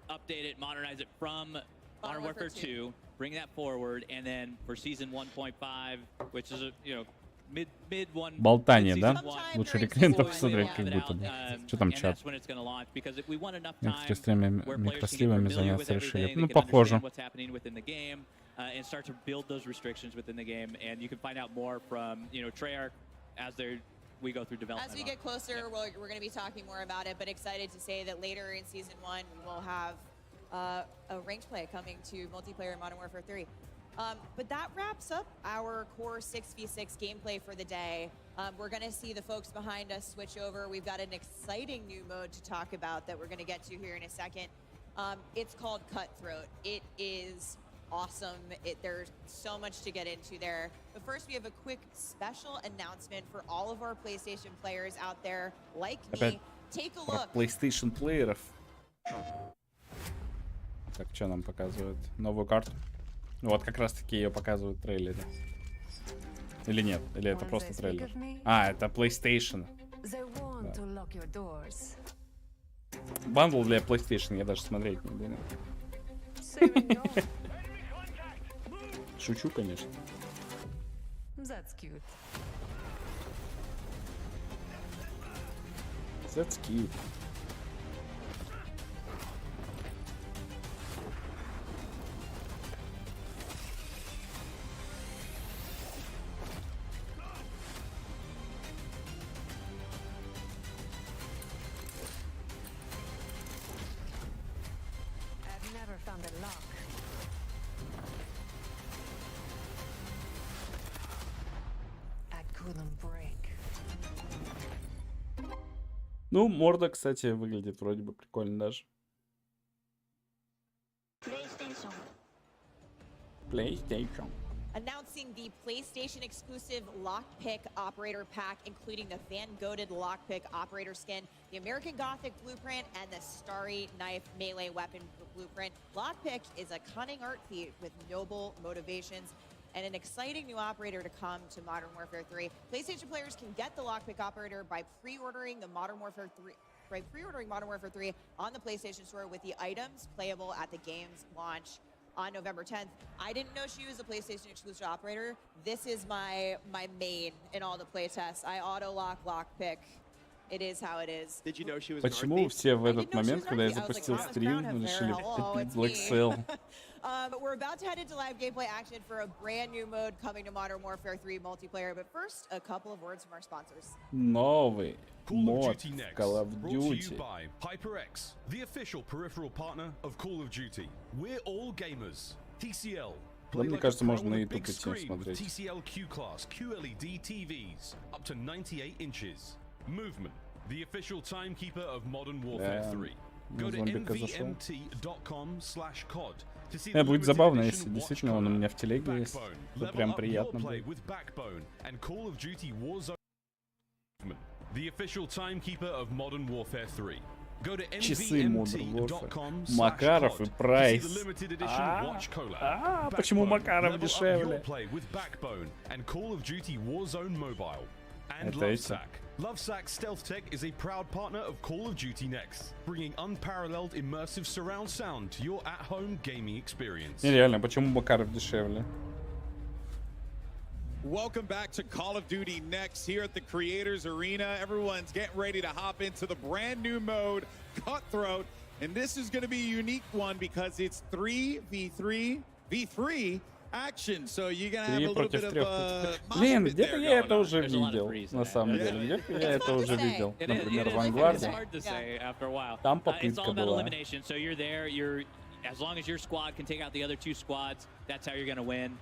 update it, modernize it from Modern Warfare 2, bring that forward, and then for season 1.5, which is a, you know, mid one. Болтание, да? mid-season one, Лучше during реквиента season one, посмотреть, yeah. как будто бы. Um, Что там and чат? that's when it's going to launch, because if we want enough Некоторые time стримы where players can get микростримами familiar with заняться решили. everything, Ну, they can похоже. understand what's happening within the game, and start to build those restrictions within the game, and you can find out more from, you know, Treyarch as we go through development. As we get closer, we're going to be talking more about it, but excited to say that later in Season 1, we will have a ranked play coming to multiplayer in Modern Warfare 3. But that wraps up our core 6v6 gameplay for the day. We're going to see the folks behind us switch over. We've got an exciting new mode to talk about that we're going to get to here in a second. It's called Cutthroat. It is awesome. There's so much to get into there. But first, we have a quick special announcement for all of our PlayStation players out there like me. Опять Take a про look. PlayStation плееров. Так, что нам показывают? Новую карту? Ну, вот как раз таки ее показывают в трейлере. Или нет? Или это просто трейлер? А, это PlayStation. Бандл для PlayStation, я даже смотреть не буду. Шучу, конечно. That's cute. Ну, морда, кстати, выглядит вроде бы прикольно даже. PlayStation. Announcing the PlayStation exclusive Lockpick Operator Pack, including the Van Goated Lockpick Operator skin, the American Gothic Blueprint, and the Starry Knife Melee Weapon Blueprint. Lockpick is a cunning art feat with noble motivations and an exciting new operator to come to Modern Warfare 3. PlayStation players can get the Lockpick Operator by pre-ordering the Modern Warfare 3 on the PlayStation Store with the items playable at the game's launch on November 10th. I didn't know she was a PlayStation exclusive operator. This is my main in all the playtests. I auto-lock Lockpick. It is how it is. Did you know she was an art Почему thief? все в I этот didn't know she момент, was когда я Artie. I was like, запустил wow, it's стрим, brown hair. решили Hello, купить it's Black me. Sail? But we're about to head into live gameplay action for a brand new mode coming to Modern Warfare 3 multiplayer. But first, a couple of words from our sponsors. Новый Call of мод Duty в Next, Call of brought to you Duty. by HyperX, the official peripheral partner of Call of Duty. We're all gamers. TCL. Да, Play мне like кажется, a pro можно on на a YouTube big идти screen with смотреть. TCL Q-Class QLED TVs up to 98 inches. Movement, the official timekeeper of Modern Warfare Да, 3. на Go to зомбика зашел. nvmt.com/cod to see the Будет limited забавно, edition если watch действительно он у collar. меня в телеге есть. Backbone. Это Level прям up your приятно play будет. with Backbone and Call of Duty Warzone. The official timekeeper of Modern Warfare 3. Go to Часы Modern Warfare. nvmt.com/cod Макаров и to see Прайс. the limited edition watch collar. Почему Backbone. Макаров Level up your дешевле? play with Backbone and Call of Duty Warzone Mobile. And Это эти. Lovesack. Lovesack Stealth Tech is a proud partner of Call of Duty Next, bringing unparalleled immersive surround sound to your at-home gaming experience. Нереально, почему Макаров дешевле? Welcome back to Call of Duty Next here at the Creators Arena. Everyone's getting ready to hop into the brand new mode, Cutthroat. And this is going to be a unique one because it's 3v3 action. So you're going to have a little bit of Блин, где-то я это уже видел, на самом деле. Где-то я это уже видел. Например, в Vanguard. Там It's all попытка about была. elimination. So you're there. As long as your squad can take out the other two squads, that's how you're going to win.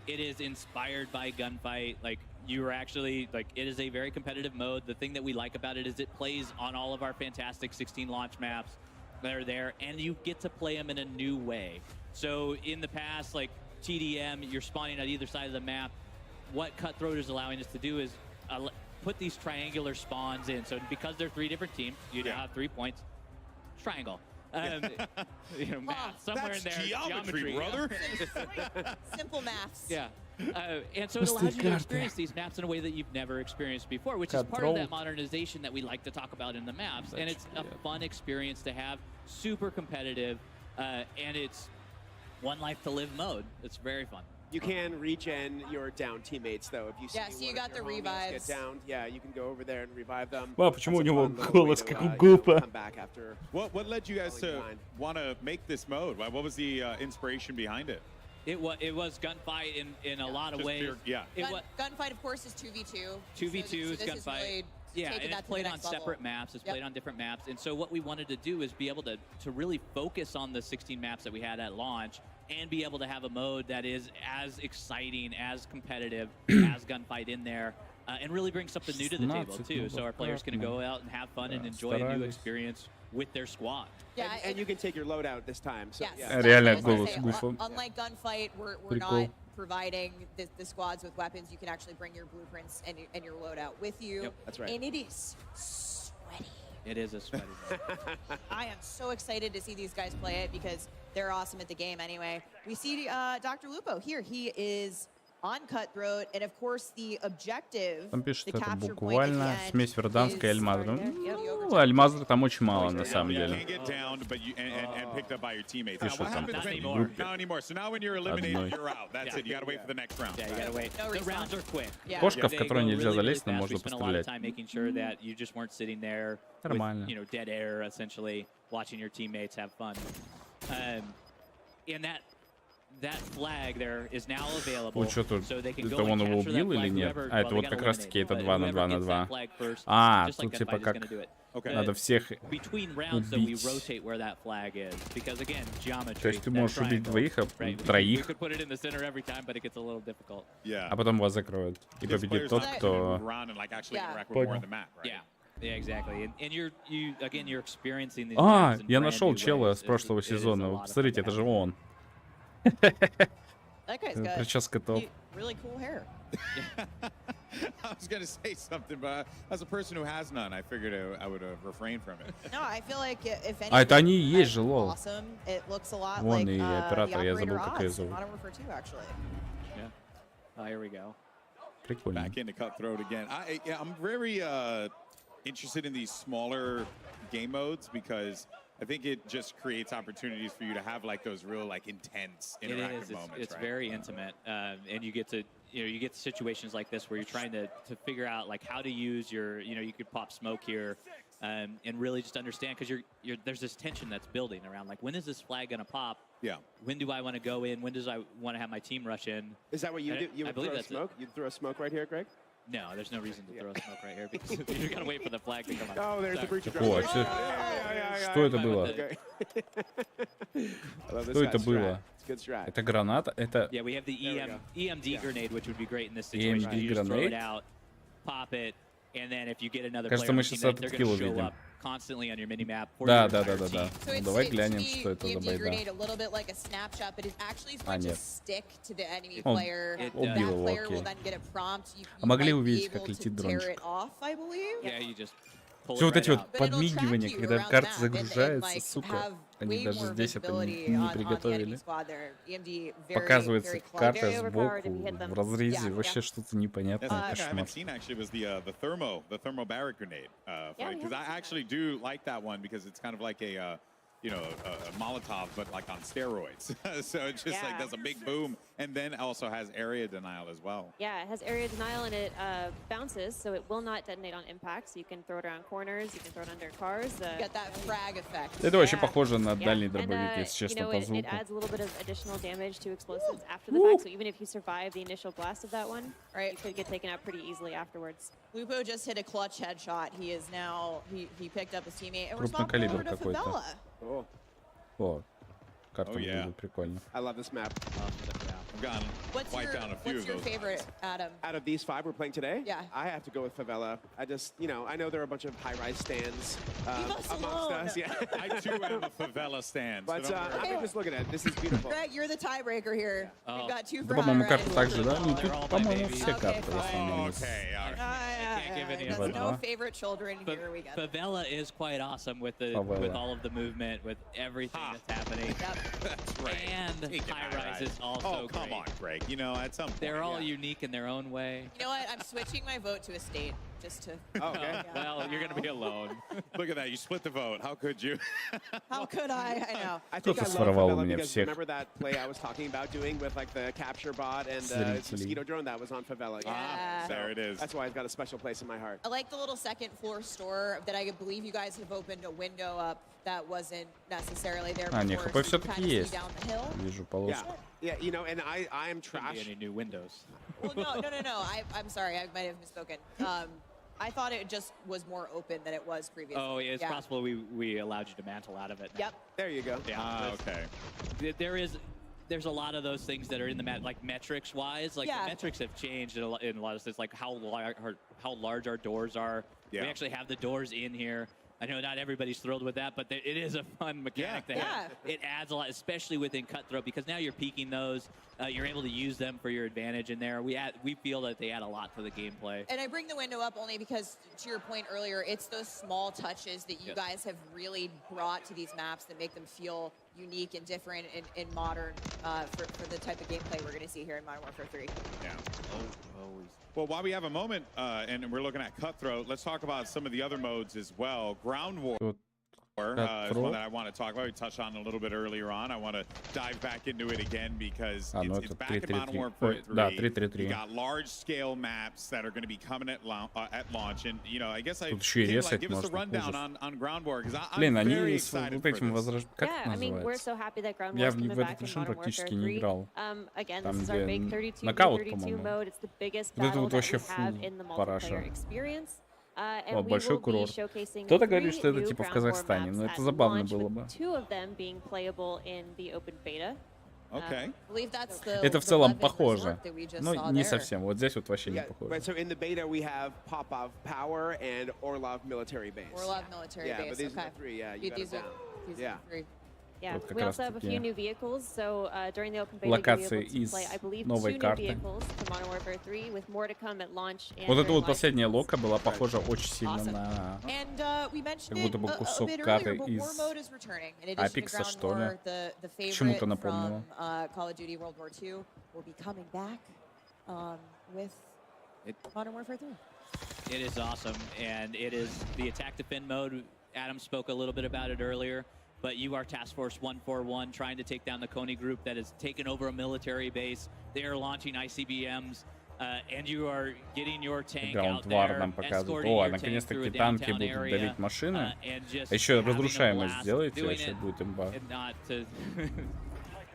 It is inspired by Gunfight. Like, you are actually, like, it is a very competitive mode. The thing that we like about it is it plays on all of our fantastic 16 launch maps that are there, and you get to play them in a new way. So in the past, like TDM, you're spawning at either side of the map. What Cutthroat is allowing us to do is put these triangular spawns in. So because they're 3 different teams, you now have 3 points. Triangle. You know, math somewhere in there. Geometry, brother. Simple maths. Yeah. And so it allows you to experience these maps in a way that you've never experienced before, which is part of that modernization that we like to talk about in the maps. And it's a fun experience to have, super competitive, and it's one life to live mode. It's very fun. You can regen your down teammates, though. If you see Yeah, so you one got of your the homies revives. get downed, yeah, you can go over there and revive them. А почему у That's a него fun little way голос to, как у you know, Гупа? come back after What led you guys to behind. want to make this mode? What was the inspiration behind it? It was Gunfight in a lot of Just ways. pure- yeah. Gunfight, of course, is 2v2. 2v2 is this is Gunfight. really Yeah, taking and that it's to the played on next level. separate maps. It's Yep. played on different maps. And so what we wanted to do is be able to really focus on the 16 maps that we had at launch and be able to have a mode that is as exciting, as competitive as Gunfight in there, and really bring something new to the table, 16 too. So our players can go out and have fun and enjoy a new старались. experience with their squad. Yeah, and you can take your loadout this time. So, Yes. yeah. Реально I was gonna голос say, Гуфа. Unlike Gunfight, we're Прикол. not providing the squads with weapons. You can actually bring your blueprints and your loadout with you. Yep, that's right. And it is sweaty. It is a sweaty mode. I am so excited to see these guys play it because they're awesome at the game anyway. We see Dr. Lupo here. He is on Cutthroat, and of course the objective, Там пишет, the это capture point at the буквально end смесь Верданска и is Альмазра. the Ну, Альмазра там очень мало, на самом You деле. can't get downed, but and picked up by your teammates. Ты Now, что what там? happens Not when anymore. Not anymore. So now when you're eliminated, Одной. you're out. That's Yeah. it. You gotta wait for the next round. Yeah, you gotta wait. No The respawn. rounds are quick. Yeah. Кошка, в They которую go нельзя really, really залезть, но fast. можно We spent a lot of пострелять. time making sure that you just weren't sitting there Нормально. with, dead air, essentially, watching your teammates have fun. And that flag there is now available, Ой, что тут? so they can Это go and он его capture that убил или flag. нет? Whoever- А, это well, they вот gotta как раз eliminate таки it, это but 2 на 2 whoever на gets 2. that flag first, А, just like тут Gunfight типа is как gonna do it. Okay. надо всех... Between rounds, though, we убить. rotate where that flag is, because again, geometry. То есть ты that можешь убить triangle, двоих, а right? We троих, could put it in the center every time, but it gets a little difficult. Yeah. а потом вас закроют. И Because победит players тот, not gonna кто... move around and like actually Yeah. interact with more Понял. of the map, right? Yeah, exactly. And you're experiencing these. А, maps in я brand нашел new чела ways. с прошлого It is a сезона. lot Вы of посмотрите, fun это to же have. он. That guy's got Прическа топ. really cool hair. I was gonna say something, but as a person who has none, I figured I would refrain from it. No, I feel like if anything, А это они и есть же, лол. awesome. It looks a lot Вон like и the оператор, я Operator забыл, как её Oz in зовут. Modern Warfare 2, actually. Oh, here we go. Прикольно. Back into Cutthroat again. I'm very interested in these smaller game modes because I think it just creates opportunities for you to have like those real like intense It interactive is. moments. It's right? very intimate, and you get to you get situations like this where you're trying to figure out like how to use your you could pop smoke here, and really just understand because you're there's this tension that's building around like when is this flag gonna pop? Yeah. When do I want to go in? When does I want to have my team rush in? Is that what you do? You I would believe throw that's it. smoke? You'd throw a smoke right here, Greg? No, there's no reason to throw a smoke right here because you gotta wait for the flag to come up. Oh, there's the Sorry. breach of О, ground. что это было? Okay. I love this Что guy's это strat. было? It's a good strat. Это граната? Это... Yeah, we have the There we go. EMD grenade, which would be great in this situation. EMD You just throw it grenade? out, pop it, and then if you get another Кажется, player мы on the сейчас team, этот they're скилл going to show увидим. up constantly on your minimap for Да, your да, entire да, да, да. team. So it's, Давай it's глянем, the что это за EMD байда. grenade a little bit like a snapshot, but it actually is going to нет. stick to the enemy Он player. убил That его, player will окей. then get a prompt. You А могли might be увидеть, able как to летит tear дрончик? it off, I believe. Yeah, you just pull Все it вот right эти вот out. But it'll track подмигивания, you когда around the карта map and, загружается, like, сука. have Они way даже more здесь это visibility не on the enemy приготовили. squad there. EMD very, Показывается very close. карта Very overpowered if you сбоку, hit them. в разрезе, Yeah, вообще что-то непонятное, That's something I кошмар. haven't seen actually was the thermo barrack grenade Yeah, we because I haven't seen actually do like that one because it's kind of like a you know, a Molotov, but like on steroids. So it just like does a big boom, and then also has area denial as well. Yeah, it has area denial and it bounces, so it will not detonate on impact. So you can throw it around corners, you can throw it under cars. Get that frag effect. Это вообще похоже на дальний дробовик, если You честно, know, по it звуку. adds a little bit of additional damage to explosives after the fact. So even if you survive the initial blast of that one, you could get taken out pretty easily afterwards. Lupo just hit a clutch headshot. He is now he picked up his teammate and we're Крупный swapping over калибр to какой-то. Favela. Oh, О, карта Oh, yeah. будет прикольно. I love this map. I've gotten wiped down a few What's of your those. favorite, Adam? Out of these 5 we're playing today, Yeah. I have to go with Favela. I just, you know, I know there are a bunch of high-rise stands Leave us amongst alone. us. Yeah. I too am a favela stand. But so don't worry. I mean, just look at it. This is beautiful. Greg, you're the tiebreaker here. Oh. We've got 2 Да, for по-моему, high карты rise. так же, да? Ну, They're all тут, my по-моему, babies. все Okay, карты в fine. основном. есть. Okay, all right. can't give any There's of no them. favorite children here. We got Favela is quite awesome with the Favela. with all of the movement, with everything that's happening. That's right. And Take it, high rise is also Oh, come great. on, Greg. You know, at some point. They're all yeah. unique in their own way. You know what? I'm switching my vote to estate just to. Oh, okay. Well, you're gonna be alone. Look at that. You split the vote. How could you? How could I? I know. I think Кто-то I love своровал у Favela меня because всех. remember that play I was talking about doing with like the capture bot and the Зрителей. mosquito drone that was on Favela. Yeah. There it is. That's why it's got a special place in my heart. I like the little second floor store that I believe you guys have opened a window up that wasn't necessarily there А, не, before. ХП so you все-таки kinda see есть. down the hill. Вижу Yeah, полоску. yeah, you know, and I am Shouldn't trash. be any new windows. Well, no. I'm sorry. I might have misspoken. I thought it just was more open than it was previously. Oh, yeah, it's possible we allowed you to mantle out of it. Yep. There you go. Yeah. Ah, that's- okay. There's a lot of those things that are in the like metrics wise. Like Yeah. the metrics have changed in a lot of sense. Like how large our doors are. Yeah. We actually have the doors in here. I know not everybody's thrilled with that, but it is a fun mechanic to have. It adds a lot, especially within Cutthroat, because now you're peeking those. You're able to use them for your advantage in there. We feel that they add a lot to the gameplay. And I bring the window up only because, to your point earlier, it's those small touches that you guys have really brought to these maps that make them feel unique and different and modern for the type of gameplay we're going to see here in Modern Warfare 3. Yeah. Always. Well, while we have a moment and we're looking at Cutthroat, let's talk about some of the other modes as well. Ground War Тут is one that I want to talk about. We touched on a little bit earlier on. I want to dive back into it again because А, ну it's это back in Modern 3-3-3. Warfare Ой, 3. да, You 3-3-3. got large-scale maps that are going to be coming at launch, and you know, I guess I Тут еще и Kayla, резать give us a можно, rundown ужас. on Ground War because Блин, I'm very они с excited вот for этим this. возрождением... Как Yeah, это I mean, we're называется? so happy that Ground Я War's в coming этот back in режим Modern практически Warfare не 3. играл. Again, Там, this is our где big 32 нокаут, 32 по-моему. mode. It's the biggest Вот это battle вот that вообще we have фу, in the параша. multiplayer experience. And О, we большой will be курорт. showcasing Кто-то 3 говорит, что это new типа в Ground War Казахстане, maps но это at забавно launch, было with бы. 2 of them being playable in the open beta. Okay. I believe that's the Это в the целом Levin похоже, resort that we just но saw не there. совсем. Вот здесь вот вообще не Yeah, похоже. right. So in the beta we have Popov Power and Orlov Military Base. Orlov military Yeah, base. but these okay. are the 3. Yeah, you got it These are down. these Yeah. are the 3. Yeah, Вот как we also have a раз-таки few new vehicles. So during the open beta, локации you'll be able из to play, I believe, новой 2 new карты. vehicles to Modern Warfare 3, with more to come at launch. And Вот эта during вот live последняя streams. лока была похожа очень сильно Awesome. на... And we mentioned Как будто it бы a кусок bit карты earlier, but War из Mode is returning. In addition to Apex, Ground что ли? War, the favorite Почему-то from напомнило. Call of Duty World War II will be coming back with Modern Warfare 3. It is awesome, and it is the attack defend mode. Adam spoke a little bit about it earlier, but you are Task Force 141 trying to take down the Coney group that has taken over a military base. They are launching ICBMs, and you are getting your tank out Ground War there, нам показывают. escorting О, your tank through наконец-таки a танки downtown будут area, давить машины. and just А еще having a разрушаемость blast сделайте, doing вообще it, будет имба. and not to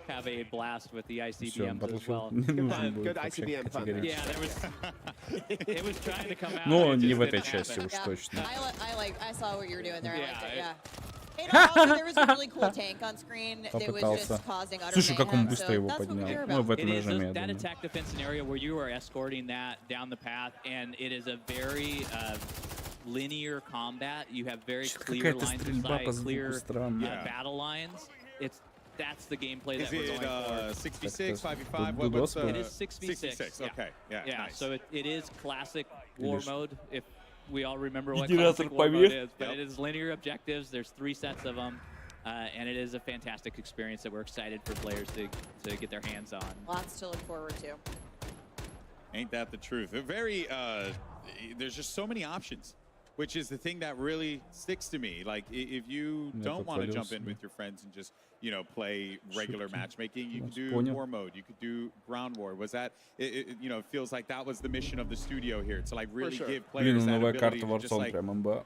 have a blast with the Все, ICBMs as well. Battlefield не нужен Good будет вообще ICBM fun. категорически. Yeah, there was. It was trying to come out. Но it не just в этой didn't части happen. уж Yeah, точно. I saw what you were doing there. I Yeah, liked it. it- Yeah. Hey, no, also, there was a really cool tank on screen that was Попытался. just causing utter Слушай, как он mayhem, быстро so его that's what we поднял. care Ну, about. в этом It is режиме, я that думаю. attack defense scenario where you are escorting that down the path, and it is a very linear combat. You have very Что-то clear какая-то lines of стрельба sight, по звуку clear странная. battle lines. That's the gameplay Is that we're it going for. 66, Так, 5v5? тут What's DDoS It is 6v6. Okay, yeah, Yeah, nice. so it is classic war Видишь? mode. If we all remember what Генератор classic war mode побед. is, but Yep. it is linear objectives. There's 3 sets of them, and it is a fantastic experience that we're excited for players to get their hands on. Lots to look forward to. Ain't that the truth? They're very, there's just so many options which is the thing that really sticks to me. Like, if you don't want to jump in with your friends and just, you know, play regular matchmaking, you can do war mode, you could do ground war. Was that, you know, it feels like that was the mission of the studio here, to like really give players that ability to just like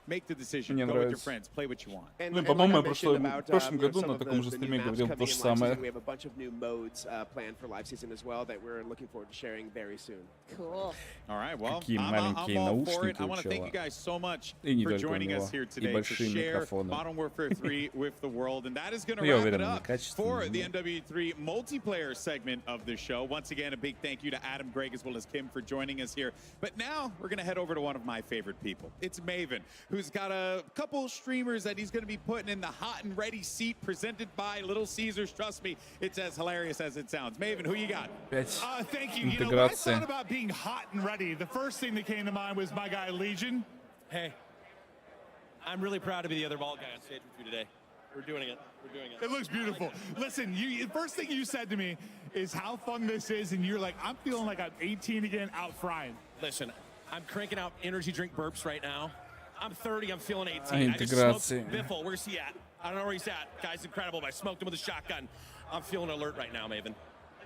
make the decision, go with your friends, play what you want. Ну, по-моему, я в прошлом году на таком же стриме говорил то же самое. We have a bunch of new modes planned for live season as well that we're looking forward to sharing very soon. Cool. All right, well, Какие I'm маленькие all for it. наушники I у want to thank чела. you guys so much И не for только у joining него. us here И today to большие share микрофоны. Modern Warfare 3 with the world. And that is going to Я wrap уверен, it они up качественные, for the но- NW3 multiplayer segment of the show. Once again, a big thank you to Adam, Greg, as well as Kim for joining us here. But now we're going to head over to one of my favorite people. It's Maven, who's got a couple streamers that he's going to be putting in the hot and ready seat presented by Little Caesars. Trust me, it's as hilarious as it sounds. Maven, who you got? Thank you. You know, when I thought about being hot and ready, the first thing that came to mind was my guy Legion. Hey, I'm really proud to be the other bald guy on stage with you today. We're doing it. We're doing it. It looks beautiful. Listen, the first thing you said to me is how fun this is, and you're like, I'm feeling like I'm 18 again, out frying. Listen, I'm cranking out energy drink burps right now. I'm 30, I'm feeling 18. I just Интеграции. smoked Biffle. Where's he at? I don't know where he's at. Guy's incredible, but I smoked him with a shotgun. I'm feeling alert right now, Maven.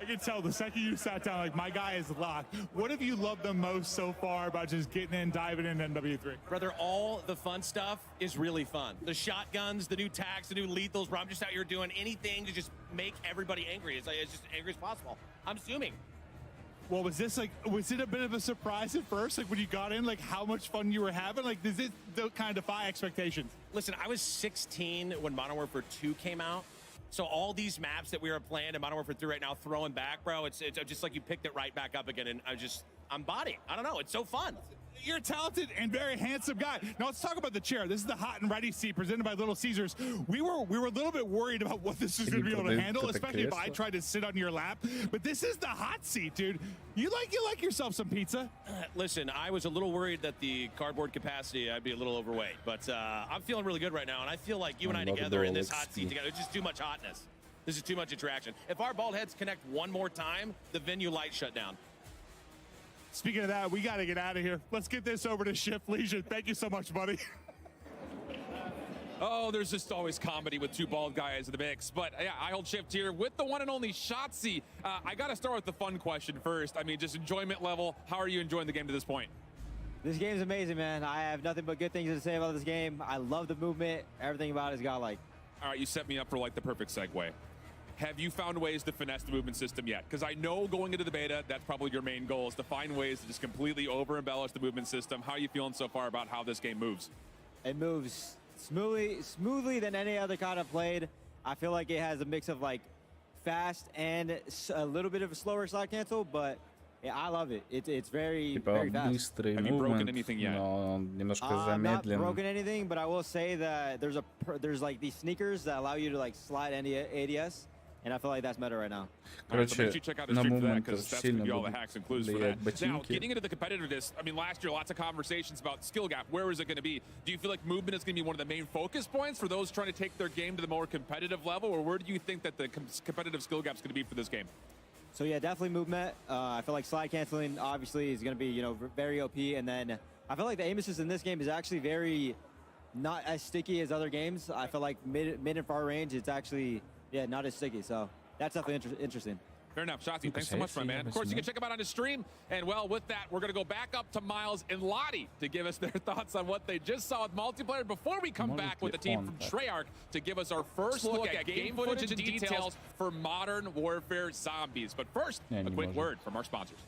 I can tell the second you sat down, like, my guy is locked. What have you loved the most so far about just getting in, diving into NW3? Brother, all the fun stuff is really fun. The shotguns, the new tags, the new lethals, where I'm just out here doing anything to just make everybody angry. It's just angry as possible. I'm zooming. Well, was it a bit of a surprise at first? Like, when you got in, like, how much fun you were having? Like, does it kind of defy expectations? Listen, I was 16 when Modern Warfare 2 came out. So all these maps that we were playing in Modern Warfare 3 right now, throwing back, bro, it's just like you picked it right back up again, and I'm bodying. I don't know, it's so fun. You're a talented and very handsome guy. Now let's talk about the chair. This is the hot and ready seat presented by Little Caesars. We were a little bit worried about what this is going to be able to handle, especially if I tried to sit on your lap. But this is the hot seat, dude. You like yourself some pizza. Listen, I was a little worried that the cardboard capacity, I'd be a little overweight. But I'm feeling really good right now, and I feel like you and I together in this hot seat together, it's just too much hotness. This is too much interaction. If our bald heads connect one more time, the venue lights shut down. Speaking of that, we got to get out of here. Let's get this over to Shift Legion. Thank you so much, buddy. Oh, there's just always comedy with two bald guys in the mix. But yeah, I hold Shift here with the one and only Shotzzy. I got to start with the fun question first. I mean, just enjoyment level. How are you enjoying the game to this point? This game's amazing, man. I have nothing but good things to say about this game. I love the movement. Everything about it's got like. All right, you set me up for like the perfect segue. Have you found ways to finesse the movement system yet? Because I know going into the beta, that's probably your main goal, is to find ways to just completely over-embellish the movement system. How are you feeling so far about how this game moves? It moves smoothly than any other COD I've played. I feel like it has a mix of like fast and a little bit of a slower slide cancel, but yeah, I love it. It's very fast. Быстрый movement, но он немножко Not замедлен. broken anything, but I will say that there's like these sneakers that allow you to like slide any ADS. And I feel like that's meta right now. Короче, на момент сильно влияет ботинки. Now, getting into the competitiveness, I mean, last year, lots of conversations about skill gap. Where is it going to be? Do you feel like movement is going to be one of the main focus points for those trying to take their game to the more competitive level? Or where do you think that the competitive skill gap is going to be for this game? So yeah, definitely movement. I feel like slide canceling obviously is going to be, you know, very OP. And then I feel like the aim assist in this game is actually very not as sticky as other games. I feel like mid and far range, it's actually, yeah, not as sticky. So that's definitely interesting. Fair enough. Shotzzy, thanks so much, my man. Of course, you can check him out on his stream. And, well, with that, we're going to go back up to Miles and Lottie to give us their thoughts on what they just saw with multiplayer before we come back with the team from Treyarch to give us our first look at game footage and details for Modern Warfare Zombies. But first, a quick word from our sponsors.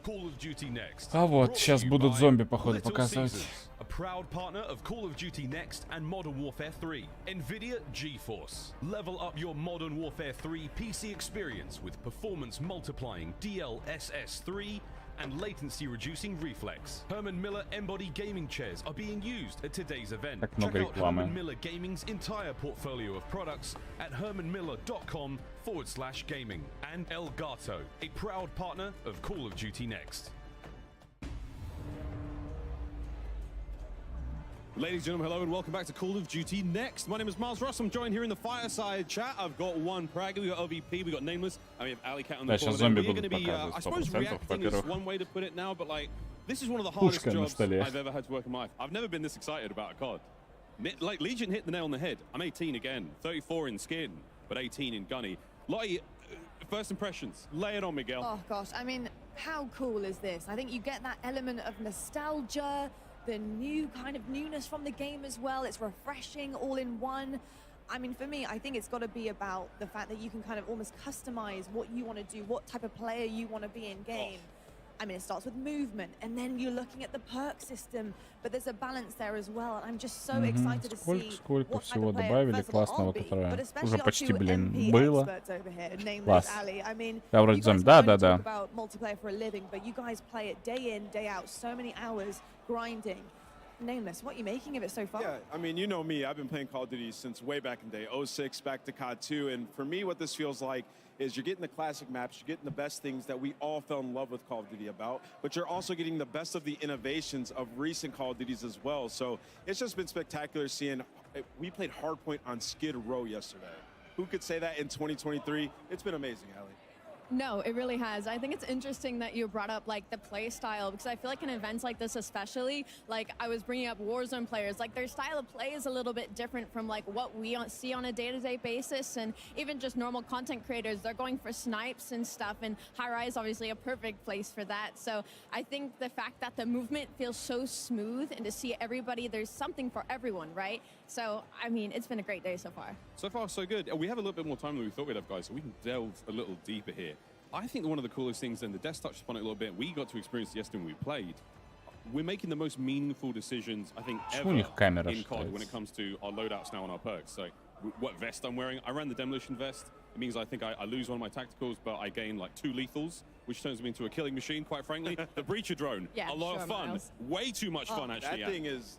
Call of Duty Next. А вот, сейчас будут зомби, походу, Little показывать. Caesars, a proud partner of Call of Duty Next and Modern Warfare 3. NVIDIA GeForce. Level up your Modern Warfare 3 PC experience with performance multiplying DLSS 3 and latency reducing reflex. Herman Miller Embody gaming chairs are being used at today's event. Так Check много out рекламы. Herman Miller Gaming's entire portfolio of products at hermanmiller.com/gaming. And Elgato, a proud partner of Call of Duty Next. Ladies and gentlemen, hello and welcome back to Call of Duty Next. My name is Miles Ross. I'm joined here in the fireside chat. I've got one Praggy, we've got OVP, we've got Nameless, and we have Alley Cat on the Да, сейчас corner. зомби We're going будут to be, I показывать, suppose 100%, reacting is во-первых. one way to put it now, but like This is one of the hardest Пушка на jobs столе. I've ever had to work in my life. I've never been this excited about a COD. Like, Legion hit the nail on the head. I'm 18 again, 34 in skin, but 18 in gunny. Lottie, first impressions, lay it on, Miguel. Oh gosh, I mean, how cool is this? I think you get that element of nostalgia, the new kind of newness from the game as well. It's refreshing all in one. I mean, for me, I think it's got to be about the fact that you can kind of almost customize what you want to do, what type of player you want to be in game. I mean, it starts with movement, and then you're looking at the perk system, but there's a balance there as well. And I'm just so excited to see Сколько what type всего of player, добавили first of all, классного, I'll be, которое but уже especially our почти, two блин, MP было. experts over here, nameless Класс. Ali. I mean, Я вроде you guys зомби. can only Да. talk about multiplayer for a living, but you guys play it day in, day out, so many hours grinding. Nameless, what are you making of it so far? Yeah, I mean, you know me. I've been playing Call of Duty since way back in the day, 06 back to COD 2. And for me, what this feels like is you're getting the classic maps, you're getting the best things that we all fell in love with Call of Duty about, but you're also getting the best of the innovations of recent Call of Duties as well. So it's just been spectacular seeing. We played Hardpoint on Skid Row yesterday. Who could say that in 2023? It's been amazing, Allie. No, it really has. I think it's interesting that you brought up like the play style, because I feel like in events like this especially, like I was bringing up Warzone players, like their style of play is a little bit different from like what we see on a day-to-day basis, and even just normal content creators, they're going for snipes and stuff, and High Rise obviously a perfect place for that. So I think the fact that the movement feels so smooth, and to see everybody, there's something for everyone, right? So, I mean, it's been a great day so far. So far, so good. We have a little bit more time than we thought we'd have, guys, so we can delve a little deeper here. I think one of the coolest things, and the desk touched upon it a little bit, we got to experience yesterday when we played. We're making the most meaningful decisions, I think, ever in COD when it comes to our loadouts now on our perks. So, what vest I'm wearing, I ran the Demolition vest. It means I think I lose one of my tacticals, but I gain like 2 lethals, which turns me into a killing machine, quite frankly. The Breacher drone, a lot of fun. Miles. Way too much fun, actually.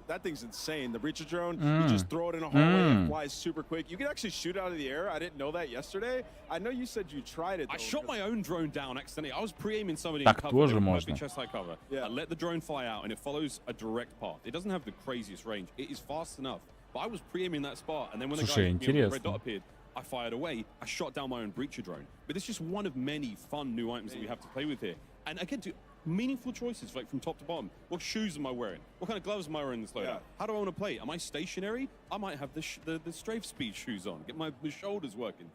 That thing's insane. The Breacher drone, you just throw it in a hallway, it flies super quick. You can actually shoot out of the air. I didn't know that yesterday. I know you said you tried it, though. I shot my own drone down accidentally. I was pre-aiming somebody Так in cover. тоже It might можно. be chest high cover. I let the drone fly out, and it follows a direct path. It doesn't have the craziest range. It is fast enough. But I was pre-aiming that spot, and then when Слушай, the red интересно. dot appeared, I fired away. I shot down my own Breacher drone. But it's just one of many fun new items that we have to play with here. And again, to meaningful choices, like from top to bottom. What shoes am I wearing? What kind of gloves am I wearing in this loadout? How do I want to play? Am I stationary? I might have the strafe speed shoes on, get my shoulders working.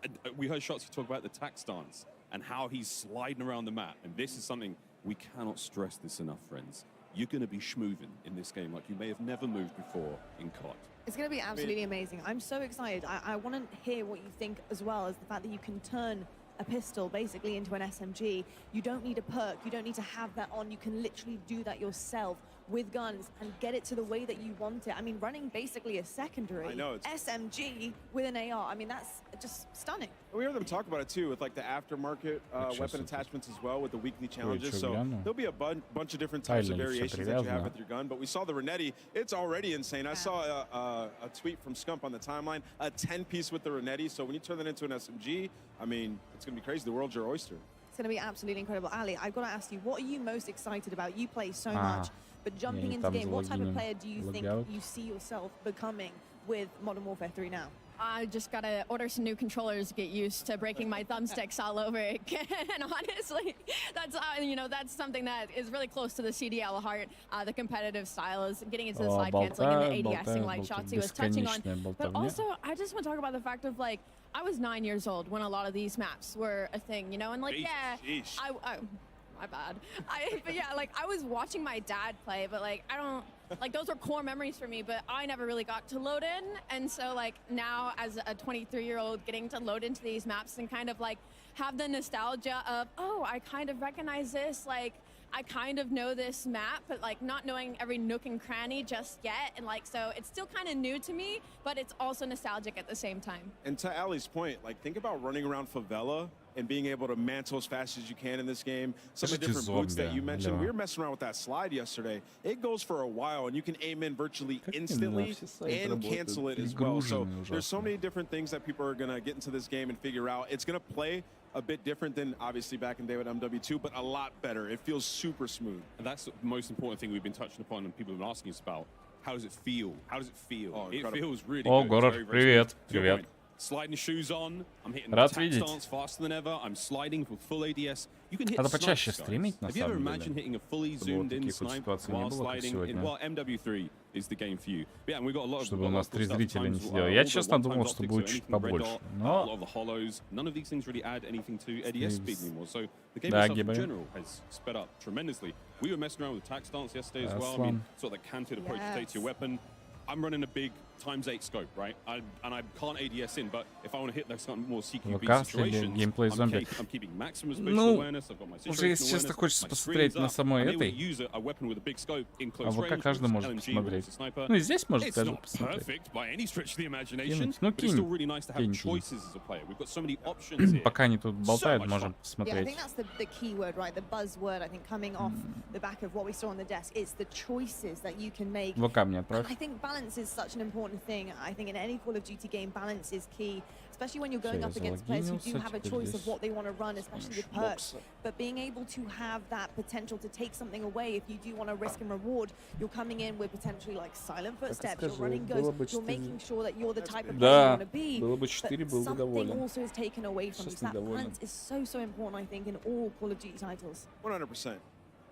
And we heard Shotzzy talk about the tack stance and how he's sliding around the map. And this is something we cannot stress this enough, friends. You're going to be schmooving in this game like you may have never moved before in COD. It's going to be absolutely amazing. I'm so excited. I want to hear what you think as well, as the fact that you can turn a pistol basically into an SMG. You don't need a perk. You don't need to have that on. You can literally do that yourself with guns and get it to the way that you want it. I mean, running basically a secondary SMG with an AR. I mean, that's just stunning. We heard them talk about it too, with like the aftermarket weapon attachments as well, with the weekly challenges. So there'll be a bunch of different types of variations that you have with your gun. But we saw the Renetti. It's already insane. I saw a tweet from Scump on the timeline, a 10-piece with the Renetti. So when you turn that into an SMG, I mean, it's going to be crazy. The world's your oyster. It's going to be absolutely incredible. Ali, I've got to ask you, what are you most excited about? You play so much, but jumping into the game, what type of player do you think you see yourself becoming with Modern Warfare 3 now? I just gotta order some new controllers to get used to breaking my thumbsticks all over again. Honestly, that's that's something that is really close to the CDL heart. The competitive style is getting into the slide canceling and the ADSing, like Shotzzy was touching on. But also, I just want to talk about the fact of like I was 9 years old when a lot of these maps were a thing, and like my bad. But yeah, like I was watching my dad play, but like I don't like those are core memories for me, but I never really got to load in. And so like now as a 23-year-old getting to load into these maps and kind of like have the nostalgia of, oh, I kind of recognize this, like I kind of know this map, but like not knowing every nook and cranny just yet. And like, so it's still kind of new to me, but it's also nostalgic at the same time. And to Ali's point, like think about running around favela and being able to mantle as fast as you can in this game. Some of the different boots that you mentioned, we were messing around with that slide yesterday. It goes for a while and you can aim in virtually instantly and cancel it as well. So there's so many different things that people are gonna get into this game and figure out. It's gonna play a bit different than obviously back in day with MW2, but a lot better. It feels super smooth. And that's the most important thing we've been touching upon and people have been asking us about. How does it feel? How does it feel? Oh, it feels really О, good. Горор, Very, very привет, smooth. привет. Sliding shoes on, I'm hitting Рад the tack видеть. stance faster than ever. I'm sliding with full ADS. You can hit Надо snipes, почаще guys. стримить, на Have you ever самом imagined деле. hitting a fully Чтобы вот zoomed in таких вот snipe ситуаций не while было, как sliding in? сегодня. Well, MW3 is the game for you. But yeah, and we've got a lot of Чтобы у нас 3 stuff, зрителя не times, сидело. all Я, the честно, one-time думал, что optics, будет so чуть anything red побольше. dot, a Но lot of the hollows, none of these things really add anything to ADS speed anymore. So the game Да, itself in Гибель. general has sped up tremendously. We were messing around with attack stance yesterday as well. I mean, sort of the canted approach to take to your weapon. I'm running a big ×8 scope, right? And I can't ADS in, but if I want to hit those kind of more CQB situations, геймплей зомби. I'm keeping maximum spatial Ну, awareness. I've got my уже, если situational честно, awareness, хочется my посмотреть screen's на up, самой I'm able to этой. use a weapon with a big scope in А close ВК range, каждый which is может LMG, посмотреть. which is sniper. Ну и здесь может It's каждый not посмотреть. perfect by any stretch of the imagination, Кинуть. Ну, but it's still кинь. really nice to have Кинь. choices as a player. We've got so many options here. Пока они тут болтают, much можем Yeah, I посмотреть. think that's the key word, right? The buzzword, I think, coming off the back of what we saw on the desk. It's the choices that you can make. ВК мне And отправь. I think balance is such an important thing. I think in any Call of Duty game, balance is key, especially when you're going Всё, up я against players who do залогинился, have a теперь choice of здесь what they want to run, especially with perks. But being able to have that potential to take something away, if you do want to risk and reward, you're coming in with potentially like silent footsteps, you're скажу, running было ghosts, бы you're 4. making sure that you're the type of player you Да, want to be. было бы 4, But был бы something доволен. also is taken away from you. Сейчас So that недоволен. balance is so important, I think, in all Call of Duty titles. 100%.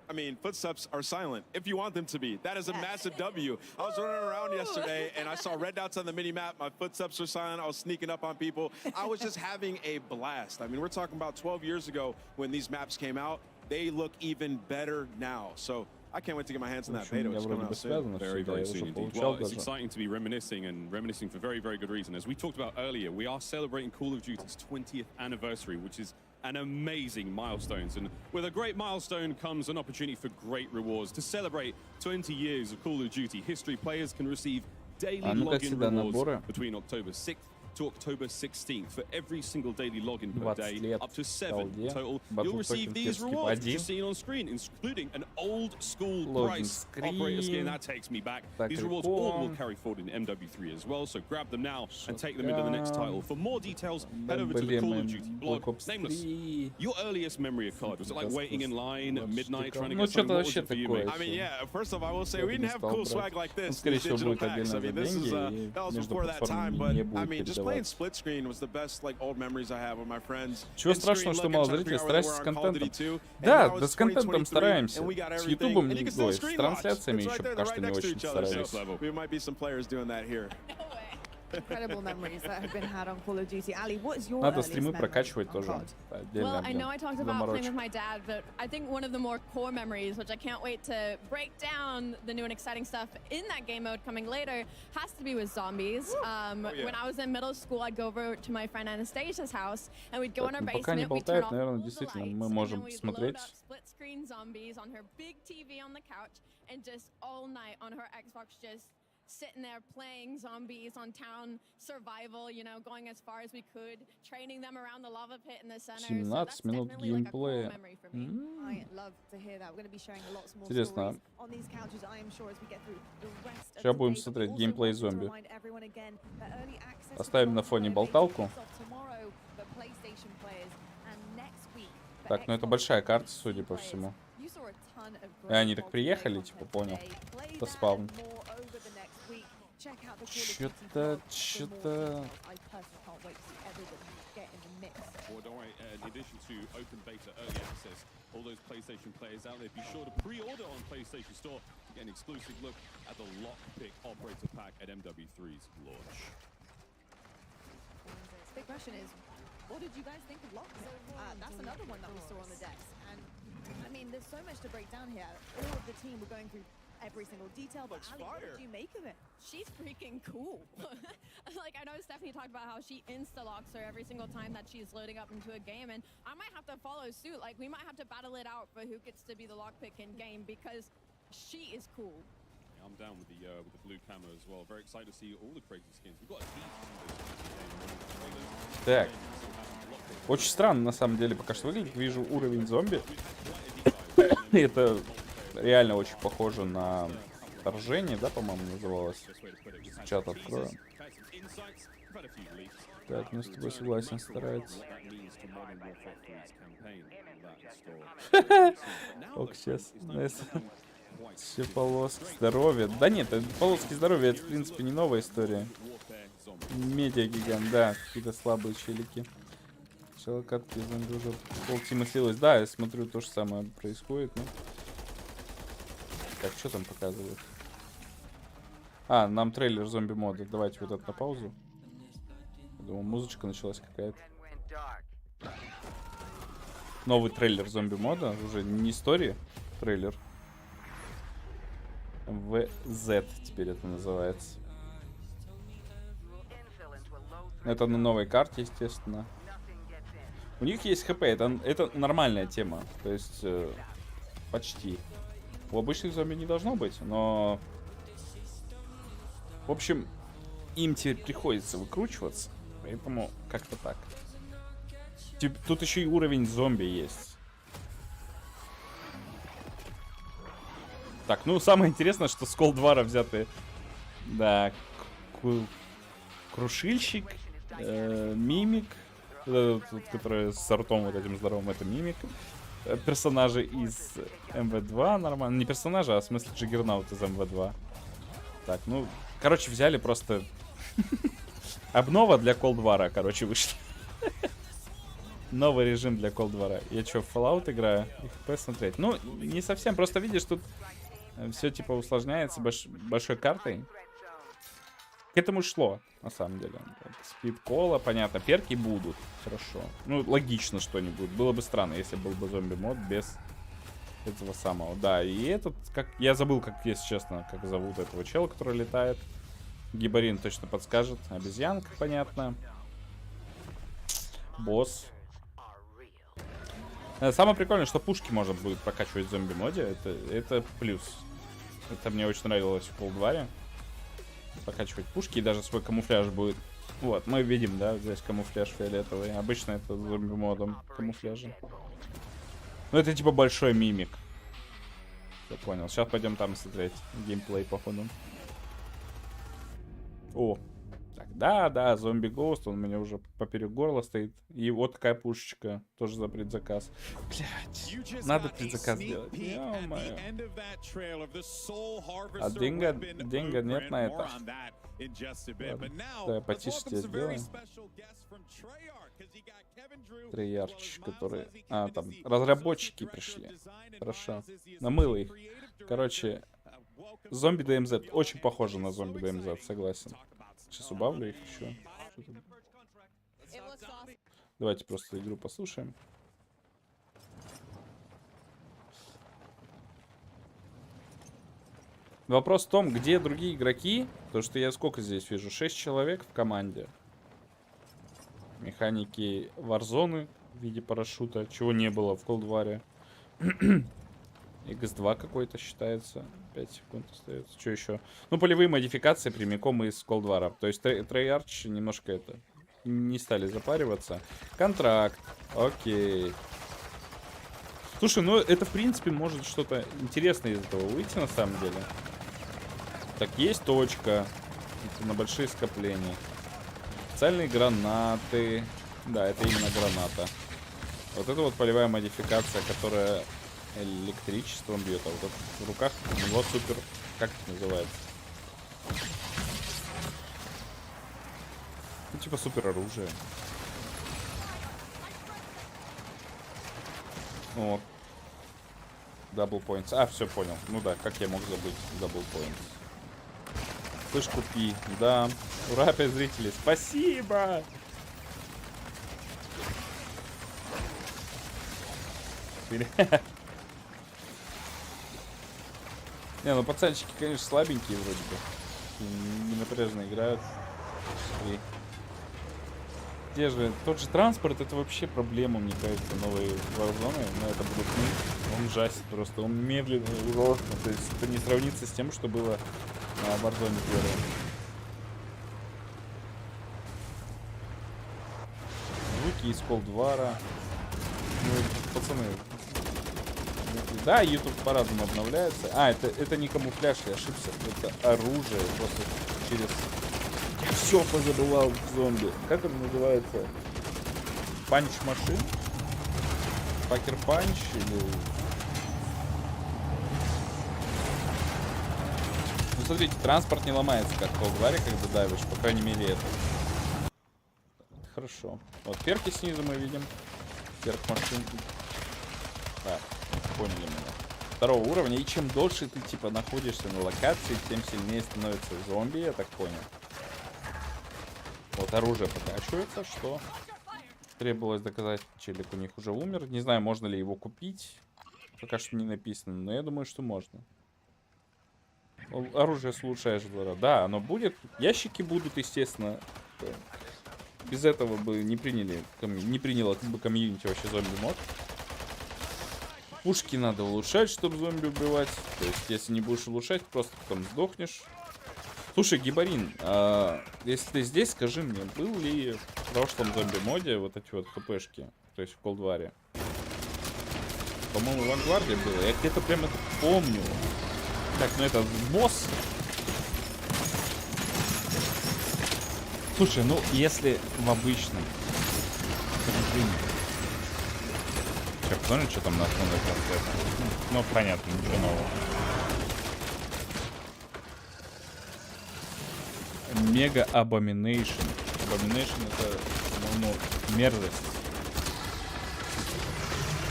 I mean, footsteps are silent if you want them to be. That is a massive W. I was running around yesterday and I saw red dots on the mini map. My footsteps were silent. I was sneaking up on people. I was just having a blast. I mean, we're talking about 12 years ago when these maps came out. They look even better now. So I can't wait to get my hands on that beta. It's coming out soon. Very, very soon indeed. Well, it's exciting to be reminiscing for very, very good reason. As we talked about earlier, we are celebrating Call of Duty's 20th anniversary, which is an amazing milestone. And with a great milestone comes an opportunity for great rewards. To celebrate 20 years of Call of Duty history, players can receive daily login rewards between October 6th to October 16th for every single daily login per day, up to 7 total. You'll receive these rewards which you're seeing on screen, including an old school price operator skin. That takes me back. These rewards all will carry forward in MW3 as well, so grab them now and take them into the next title. For more details, head over to the Call of Duty blog. Nameless, your earliest memory of COD, was it like waiting in line at midnight trying to get something? What was it for you, mate? I mean, yeah, first off, I will say we didn't have cool swag like this. These digital packs. I mean, this is that was before that time, but I mean, just playing split screen was the best like old memories I have with my friends. Чего страшного, что мало зрителей, старайся с контентом. Да, да с контентом стараемся. С Ютубом, ой, с трансляциями еще пока что не очень старались. We might be some players doing that here. Incredible memories that have been had on Call of Duty. Ali, what is your Надо earliest стримы memory прокачивать on тоже. COD? Well, I know I talked about playing with my dad, but I think one of the more core memories, which I can't wait to break down the new and exciting stuff in that game mode coming later, has to be with zombies. When I was in middle school, I'd go over to my friend Anastasia's house, and we'd go in our Пока не basement, we'd turn болтает, off наверное, all the действительно, lights, мы and можем then we'd load посмотреть. up split-screen zombies on her big TV on the couch, and just all night on her Xbox just sitting there playing zombies on town survival, you know, going as far as we could, training them around the lava pit in the center. So 17 that's минут definitely like a cool геймплея. memory for me. I love to hear that. We're going to be sharing lots more Интересно. stories on these couches, I am sure, as we get through the rest of Сейчас the будем day. But смотреть we also геймплей wanted to зомби. remind everyone again that early access Оставим to на фоне Call of Duty болталку. kicks off tomorrow for PlayStation players and next week for Так, ну это Xbox большая and карта, PC судя по players. всему. You saw a ton of И great они так multiplayer приехали, content типа, понял. today. Play Это that спаун. and more over the next week. Check out the Call of Duty Чё-то, blog for more чё-то... details. I personally can't wait to see everybody get in the mix. Well, don't worry, in addition to open beta early access, all those PlayStation players out there, be sure to pre-order on PlayStation Store to get an exclusive look at the Lockpick Operator Pack at MW3's launch. The big question is, what did you guys think of Lockpick? That's another one that we saw on the decks. And I mean, there's so much to break down here. All of the team were going through every single detail, but Ali, what did you make of it? She's freaking cool. Like, I know Stephanie talked about how she insta-locks her every single time that she's loading up into a game, and I might have to follow suit. Like, we might have to battle it out for who gets to be the lockpick in game, because she is cool. Yeah, I'm down with the blue camo as well. Very excited to see all the crazy skins. We've got a tease Так. Очень странно, на самом деле, пока что выглядит. Вижу уровень зомби. Это реально очень похоже на вторжение, да, по-моему, называлось. Чат открою. Так, ну с тобой согласен, старается. Ок, сейчас. Все полоски здоровья. Да нет, полоски здоровья, это, в принципе, не новая история. Медиагигант, да, какие-то слабые челики. Сначала катки зомби уже полтима слилось. Да, я смотрю, то же самое происходит. Ну. Так, что там показывают? А, нам трейлер зомби-мода. Давайте вот это на паузу. Думаю, музычка началась какая-то. Новый трейлер зомби-мода. Уже не история. Трейлер. ВЗ теперь это называется. Это на новой карте, естественно. У них есть ХП. Это нормальная тема. То есть, почти. У обычных зомби не должно быть, но... В общем, им теперь приходится выкручиваться. Поэтому как-то так. Тут еще и уровень зомби есть. Так, ну самое интересное, что с Колдвара взяты... Да, Крушильщик, Мимик, который с ртом вот этим здоровым, это Мимик. Персонажи из МВ2 нормально. Не персонажи, а в смысле Джиггернаут из МВ2. Так, ну, короче, взяли просто... Обнова для Колдвара, короче, вышла. Новый режим для Колдвара. Я что, в Fallout играю? И ХП смотреть. Ну, не совсем. Просто видишь, тут все типа усложняется большой картой. К этому шло, на самом деле. Спид-кола, понятно. Перки будут. Хорошо. Ну, логично что-нибудь. Было бы странно, если был бы зомби-мод без этого самого. Да, и этот, как... Я забыл, как, если честно, как зовут этого чела, который летает. Гибарин точно подскажет. Обезьянка, понятно. Босс. Самое прикольное, что пушки можно будет прокачивать в зомби-моде. Это плюс. Это мне очень нравилось в Колдваре. Прокачивать пушки, и даже свой камуфляж будет. Вот, мы видим, да, здесь камуфляж фиолетовый. Обычно это зомби-модом камуфляжа. Ну, это типа большой мимик. Я понял. Сейчас пойдем там смотреть геймплей, походу. О, так, да, зомби-гоуст, он у меня уже поперек горла стоит. И вот такая пушечка, тоже за предзаказ. Блять, надо предзаказ делать. Ё-моё. А деньга нет на это. Ладно, да, потише тебе сделаем. Treyarch, которые... А, там, разработчики пришли. Хорошо. Намыло их. Короче, зомби DMZ. Очень похоже на зомби DMZ, согласен. Сейчас убавлю их еще. Давайте просто игру послушаем. Вопрос в том, где другие игроки. Потому что я сколько здесь вижу? 6 человек в команде. Механики Warzone в виде парашюта. Чего не было в Колдваре. X2 какой-то считается. 5 секунд остается. Что еще? Ну, полевые модификации прямиком из Колдвара. То есть Treyarch немножко это... Не стали запариваться. Контракт. Окей. Слушай, ну это в принципе может что-то интересное из этого выйти на самом деле. Так, есть точка. Это на большие скопления. Специальные гранаты. Да, это именно граната. Вот это вот полевая модификация, которая электричеством бьет. А вот это в руках у него супер... Как это называется? Ну, типа супер оружие. Вот. Double points. А, все понял. Ну да, как я мог забыть double points. Слышь, купи. Да. Ура, 5 зрителей. Спасибо! Не, ну пацанчики, конечно, слабенькие вроде бы. Не напряжно играют. И... Где же? Тот же транспорт, это вообще проблема, мне кажется, новой Warzone. Но это будет он жастит просто. Он медленно, ужасно. То есть это не сравнится с тем, что было на Warzone 1. Звуки из Колдвара. Ну, пацаны. Да, YouTube по-разному обновляется. А, это не камуфляж, я ошибся. Это оружие. Просто через... Я все позабывал в зомби. Как это называется? Панч-машин? Пакер-панч или... Ну, смотрите, транспорт не ломается, как в Колдваре, когда давишь. По крайней мере, это. хорошо. Вот перки снизу мы видим. Перк машин. Так, поняли меня. Второго уровня. И чем дольше ты типа находишься на локации, тем сильнее становится зомби, я так понял. Вот оружие покачивается, что требовалось доказать. Челик у них уже умер. Не знаю, можно ли его купить. Пока что не написано, но я думаю, что можно. Оружие улучшаешь в 2 раза. Да, оно будет. Ящики будут, естественно. Без этого бы не приняло бы комьюнити вообще зомби-мод. Пушки надо улучшать, чтобы зомби убивать. То есть, если не будешь улучшать, просто потом сдохнешь. Слушай, Гибарин, если ты здесь, скажи мне, был ли в прошлом зомби-моде вот эти вот хпшки? То есть в Колдваре? По-моему, в Вангварде было. Я где-то прям это помню. Так, ну это босс. Слушай, ну если в обычном режиме. Сейчас посмотрим, что там на основной концепте. Ну, понятно, ничего нового. Мега Абоминейшн. Абоминейшн это, по-моему, мерзость.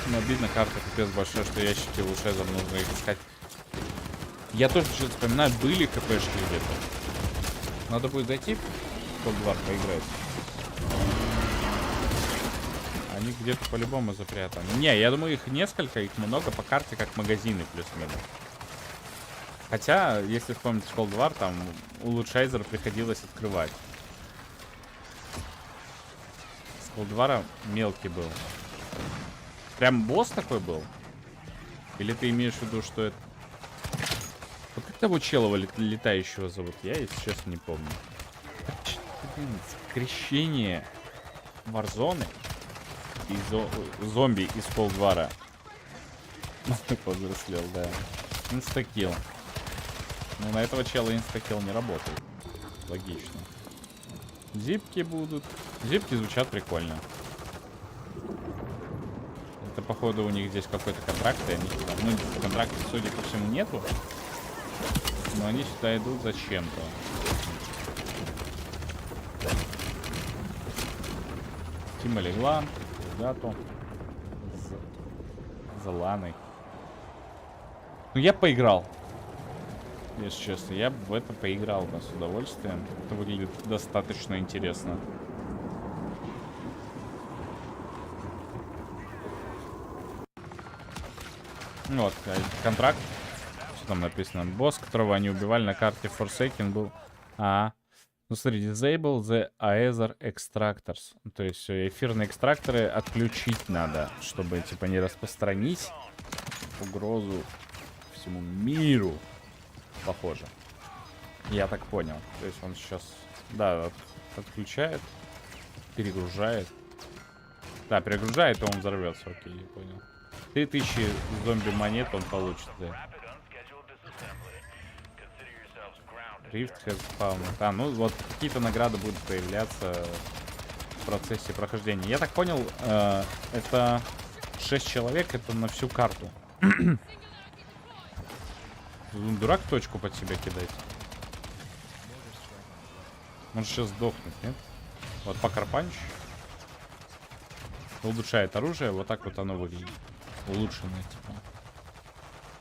Но обидно, карта пипец большая, что ящики улучшают, нужно их искать. Я тоже что-то вспоминаю, были КПшки где-то. Надо будет зайти в Cold-War поиграть. Они где-то по-любому запрятаны. Не, я думаю, их несколько, их много по карте, как магазины плюс-минус. Хотя, если вспомнить Cold War, там улучшайзер приходилось открывать. С Cold War мелкий был. Прям босс такой был? Или ты имеешь в виду, что это... Вот как того челова летающего зовут? Я, если честно, не помню. Скрещение Warzone и зомби из Cold War. Повзрослел, да. Инстакил. Но на этого чела инстакил не работает. Логично. Зипки будут. Зипки звучат прикольно. Это, походу, у них здесь какой-то контракт, и они сюда... Ну, контракта, судя по всему, нету. Но они сюда идут зачем-то. Тима легла. Гату. За Ланой. Ну, я поиграл. Если честно, я в это поиграл бы с удовольствием. Это выглядит достаточно интересно. Вот, контракт. Что там написано? Босс, которого они убивали на карте Forsaken, был... Ну смотри, disable the Aether Extractors. То есть эфирные экстракторы отключить надо, чтобы типа не распространить угрозу всему миру. Похоже. Я так понял. То есть он сейчас, да, отключает, перегружает. Да, перегружает, и он взорвется. Окей, я понял. 3000 зомби-монет он получит, да. Rift has found. Ну вот какие-то награды будут появляться в процессе прохождения. Я так понял, это 6 человек, это на всю карту. Дурак точку под себя кидать. Может сейчас сдохнуть, нет? Вот Пакер-панч. Улучшает оружие, вот так вот оно выглядит. Улучшенное, типа.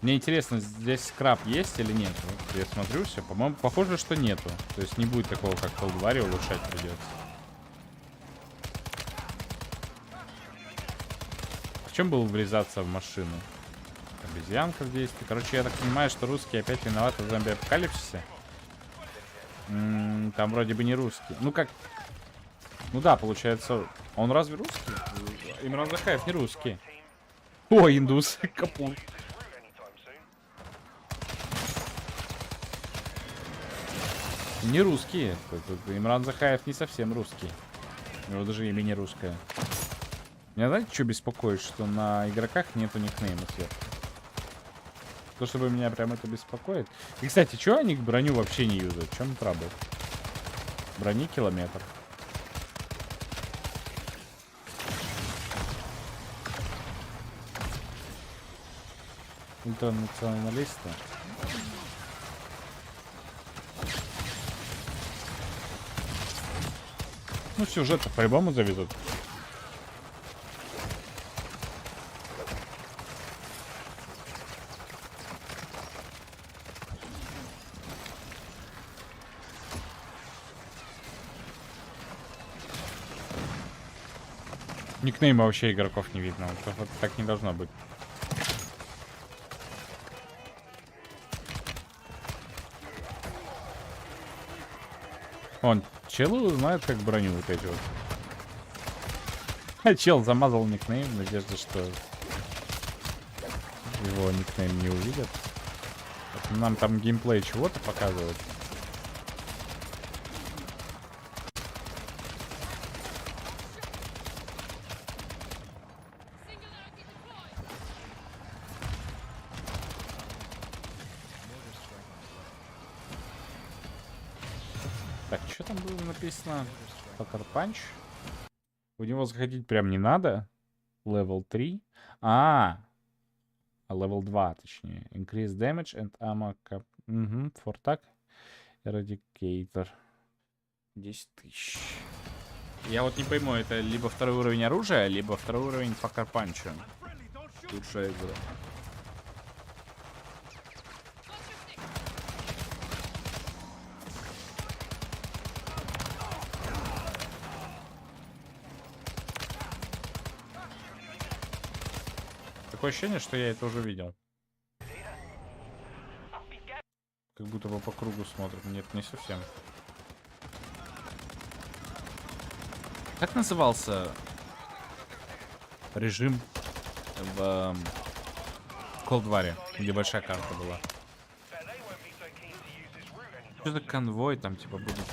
Мне интересно, здесь скраб есть или нет? Вот я смотрю все, по-моему, похоже, что нету. То есть не будет такого, как в Cold War, улучшать придется. В чем было врезаться в машину? Обезьянка в действии. Короче, я так понимаю, что русские опять виноваты в зомби-апокалипсисе. Там вроде бы не русский. Ну как? Ну да, получается. Он разве русский? Имран Захаев не русский. О, индус. Капут. Не русские. Имран Захаев не совсем русский. У него даже имя не русское. Меня знаете, что беспокоит? Что на игроках нету никнейма сверху. То, чтобы меня прям это беспокоит. И, кстати, что они броню вообще не юзают? В чем трабл? Брони километр. Интернационалисты. Ну, сюжет-то по-любому заведут. Никнейма вообще игроков не видно. Вот так не должно быть. Он, челы знает, как броню вот эти вот. Чел замазал никнейм в надежде, что его никнейм не увидят. Нам там геймплей чего-то показывает. Так, что там было написано? Poker Punch. У него заходить прям не надо. Level 3. Level 2, точнее. Increase damage and ammo cap. For tag. Eradicator. 10 тысяч. Я вот не пойму, это либо второй уровень оружия, либо второй уровень Poker Punch. Лучшая игра. Такое ощущение, что я это уже видел. Как будто бы по кругу смотрят. Нет, не совсем. Как назывался режим в Cold War, где большая карта была? Что-то конвой там типа будет.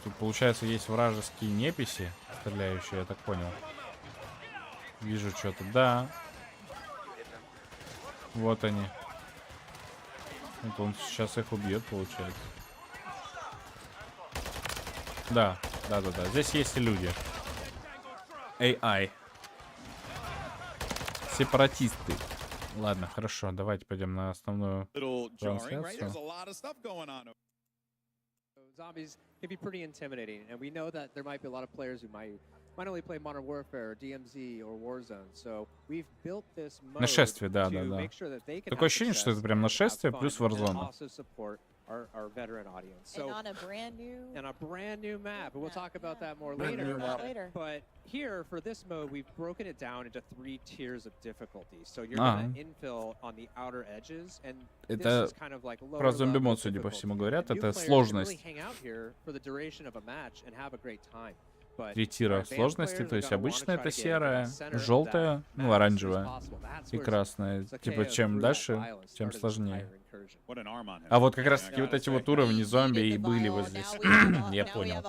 Тут получается есть вражеские неписи, стреляющие, я так понял. Вижу что-то, да. Вот они. Вот он сейчас их убьет, получается. Да. Здесь есть и люди. AI. Сепаратисты. Ладно, хорошо, давайте пойдем на основную трансляцию. Zombies can be pretty intimidating, and we know that there might be a lot of players who might only play Modern Warfare, or DMZ, or Warzone. So we've built this mode Нашествие, да. to make sure that they can Такое have ощущение, что success это прям and нашествие have плюс fun, and Warzone. also support our veteran audience. So, And on a brand new map, and we'll talk about that more Brand later. new map. But here, for this mode, we've broken it down into 3 tiers of difficulty. So you're going to infill on the outer edges, and this Это is kind of like lower про зомби-мод, level судя по difficulty. всему, говорят. And new Это players can сложность. really hang out here for the duration of a match and have a great time. But 3 тира advanced сложности, players то are есть gonna обычно wanna try это to get into серая, the center of желтая, that ну map as оранжевая soon as possible. That's и where красная. Sakea Типа чем through that дальше, violence тем started this сложнее. entire incursion. А вот как раз таки вот эти вот уровни зомби и были вот здесь. Я понял.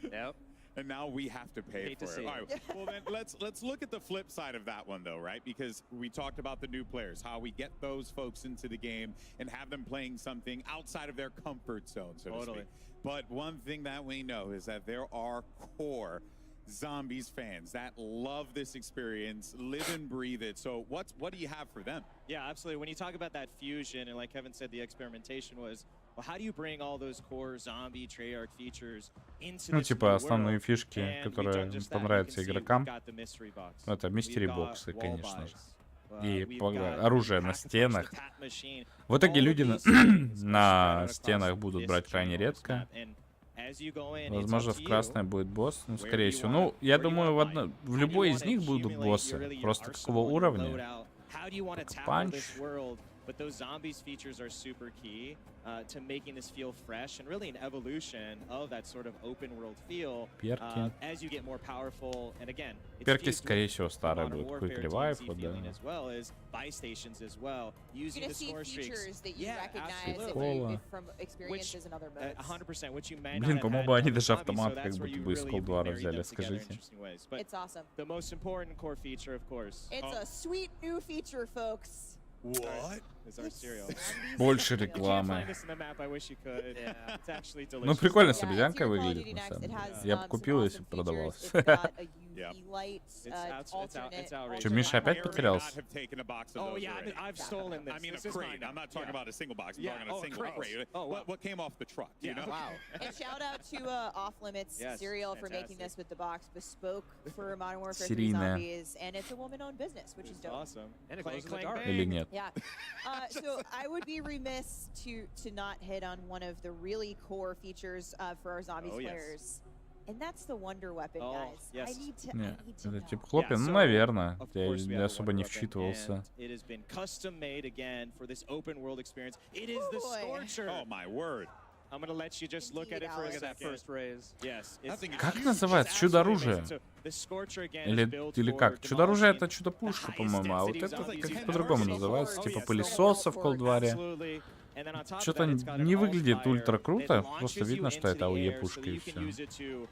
Yep. And now we have to pay Hate to for see it. it. All right. Well, then let's look at the flip side of that one, though, right? Because we talked about the new players, how we get those folks into the game and have them playing something outside of their comfort zone, so to speak. But one thing that we know is that there are core Zombies fans that love this experience, live and breathe it. So what do you have for them? Yeah, absolutely. When you talk about that fusion, and like Kevin said, the experimentation was, well, how do you bring all those core zombie Treyarch features into Ну, this типа new основные world? фишки, And we've которые done just that. You понравятся can see игрокам. we've got the mystery box. Это We've мистери-боксы, got конечно wall же. buys. И We've got оружие на pack-a-punch, стенах. the tap machine. В итоге All of люди these things на spread out стенах across будут this брать крайне ginormous редко. map. And as you go in, it's Возможно, up в to you. красной будет босс, ну, Where скорее you всего. wanna- Ну, я where you думаю, wanna в любой из них будут accumulate боссы. your, really, your Просто arsenal какого and your уровня? loadout. How do you want to tackle Punch. this world? But those zombies features are super key to making this feel fresh and really an evolution of that sort of open world feel Перки. as you get more powerful. And again, it's Перки, fused скорее with всего, старые Modern будут. Warfare, Quick Revive, DMZ вот, да. feeling as well as buy stations as well. Using You're the gonna see score streaks. features that you Yeah, recognize absolutely. from experiences in other modes. 100%, which you may not Блин, have по-моему, had они in даже other zombies, автомат so как that's where будто you бы из really Cold War marry взяли, them together in скажите. interesting ways. But It's awesome. the most important core feature, of course. It's a sweet new feature, folks. What? Is our cereal. Больше You can't рекламы. find this in the map. I wish you could. It's actually delicious. Ну, прикольно с Yeah, it's обезьянкой your Call of выглядит, Duty на Next. самом It деле. has Я бы some купил, awesome если бы features. продавалось. It's got a the light alternate. Че, Миша опять потерялся? Oh yeah, I've stolen this. I mean, This a is crate. mine. I'm not talking about a single box. I'm Yeah. talking about a single crate. Oh, wow. What came off the truck? You know? Wow. And shout out to Off Limits Yes, Serial for making this with the box bespoke for Modern Warfare 3 Серийная. Zombies, and it's a woman-owned business, which is dope. Awesome. And it Clang, glows in the clang, dark. Или нет? Yeah. So I would be remiss to not hit on one of the really core features for our Zombies Oh, yes. players, and that's the Wonder Weapon, Oh, guys. yes. I need to. Не, I need to это know. типа хлопья? Ну, so, наверное. of Я course we have a особо не Wonder Weapon, вчитывался. and it has been custom made again for this open world experience. It is the Boy. Scorcher. Oh my word. I'm gonna let you just look at it for a Look at that second. first raise. Yes. Как называется? Чудо-оружие? Или как? Чудо-оружие это чудо-пушка, по-моему, а вот это как по-другому называется, типа пылесоса в Колдваре. Что-то не выглядит ультра круто, просто видно, что это АОЕ-пушка и все.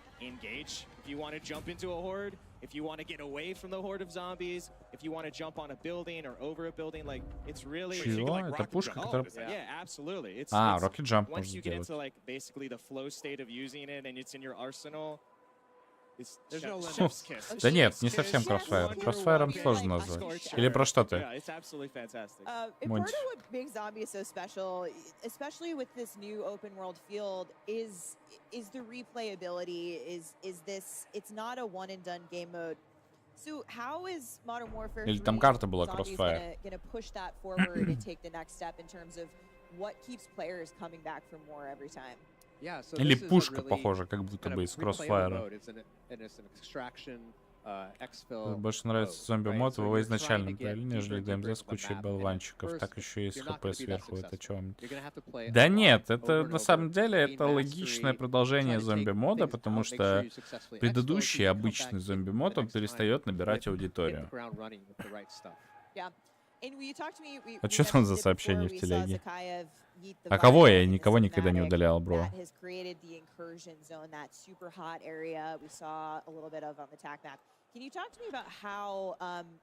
If you want to get away from the horde of zombies, if you want to jump on a building or over a building, like it's really. Чего? Это пушка, которая... Yeah, absolutely. It's, Rocket Jump once можно you get делать. into like basically the flow state of using it and it's in your arsenal. There's no limit. Chef's kiss. Да нет, не совсем Crossfire. Crossfire сложно назвать. Или про что ты? Yeah, it's absolutely fantastic. And Монти. part of what makes Zombies so special, especially with this new open world field, is the replayability. Is this? It's not a one and done game mode. So how is Modern Warfare 3 Или там карта была Zombies Crossfire. gonna push that forward and take the next step in terms of what keeps players coming back for more every time? Yeah, so Или this is a пушка really похожа, как будто kind бы of из replayable Crossfire. mode. It's an extraction, exfil Больше нравится зомби-мод в его изначальном проявлении, нежели ДМЗ с кучей болванчиков. Так еще есть ХП сверху, это чё? Да нет, это на самом деле это логичное продолжение зомби-мода, потому что предыдущий обычный зомби-мод, он перестает набирать аудиторию. Yeah. And when you talk to me, А что там за сообщение в we saw телеге? Zakhaev yeet the А кого body я in никого the никогда не cinematic удалял, бро? that has created the incursion zone, that super hot area we saw a little bit of on the TAC map. Can you talk to me about how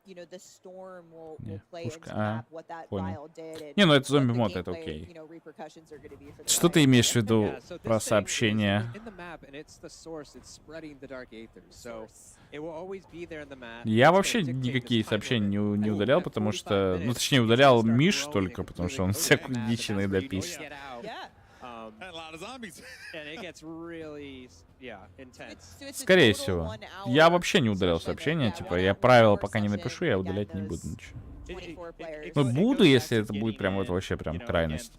the storm will play into the map, what that понял. file did, and Не, ну это what the зомби-мод, это gameplay, окей. repercussions are gonna be for the Что ты player? имеешь в виду Yeah, so про this thing сообщение? is in the map, and it's the source. It's spreading the dark aether, so it will always be there in the map. Я It's gonna вообще dictate никакие this time сообщения limit. не Oh, удалял, at потому 45 что... Ну, minutes, точнее, things удалял start Миш growing только, and потому что completely он over the всякую map, and дичь that's where иногда you wanna пишет. get out. Yeah. And a lot of zombies. And it gets really, intense. So it's a Скорее total всего. 1 hour Я вообще не удалял session, сообщения, yeah, типа, 1 я hour правила пока не session, напишу, я again, удалять не those буду ничего. 24 players. Ну, буду, если это будет прям вот вообще прям крайность.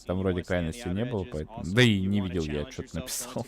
Там вроде крайности не было, поэтому... Да и не видел я, что-то написал.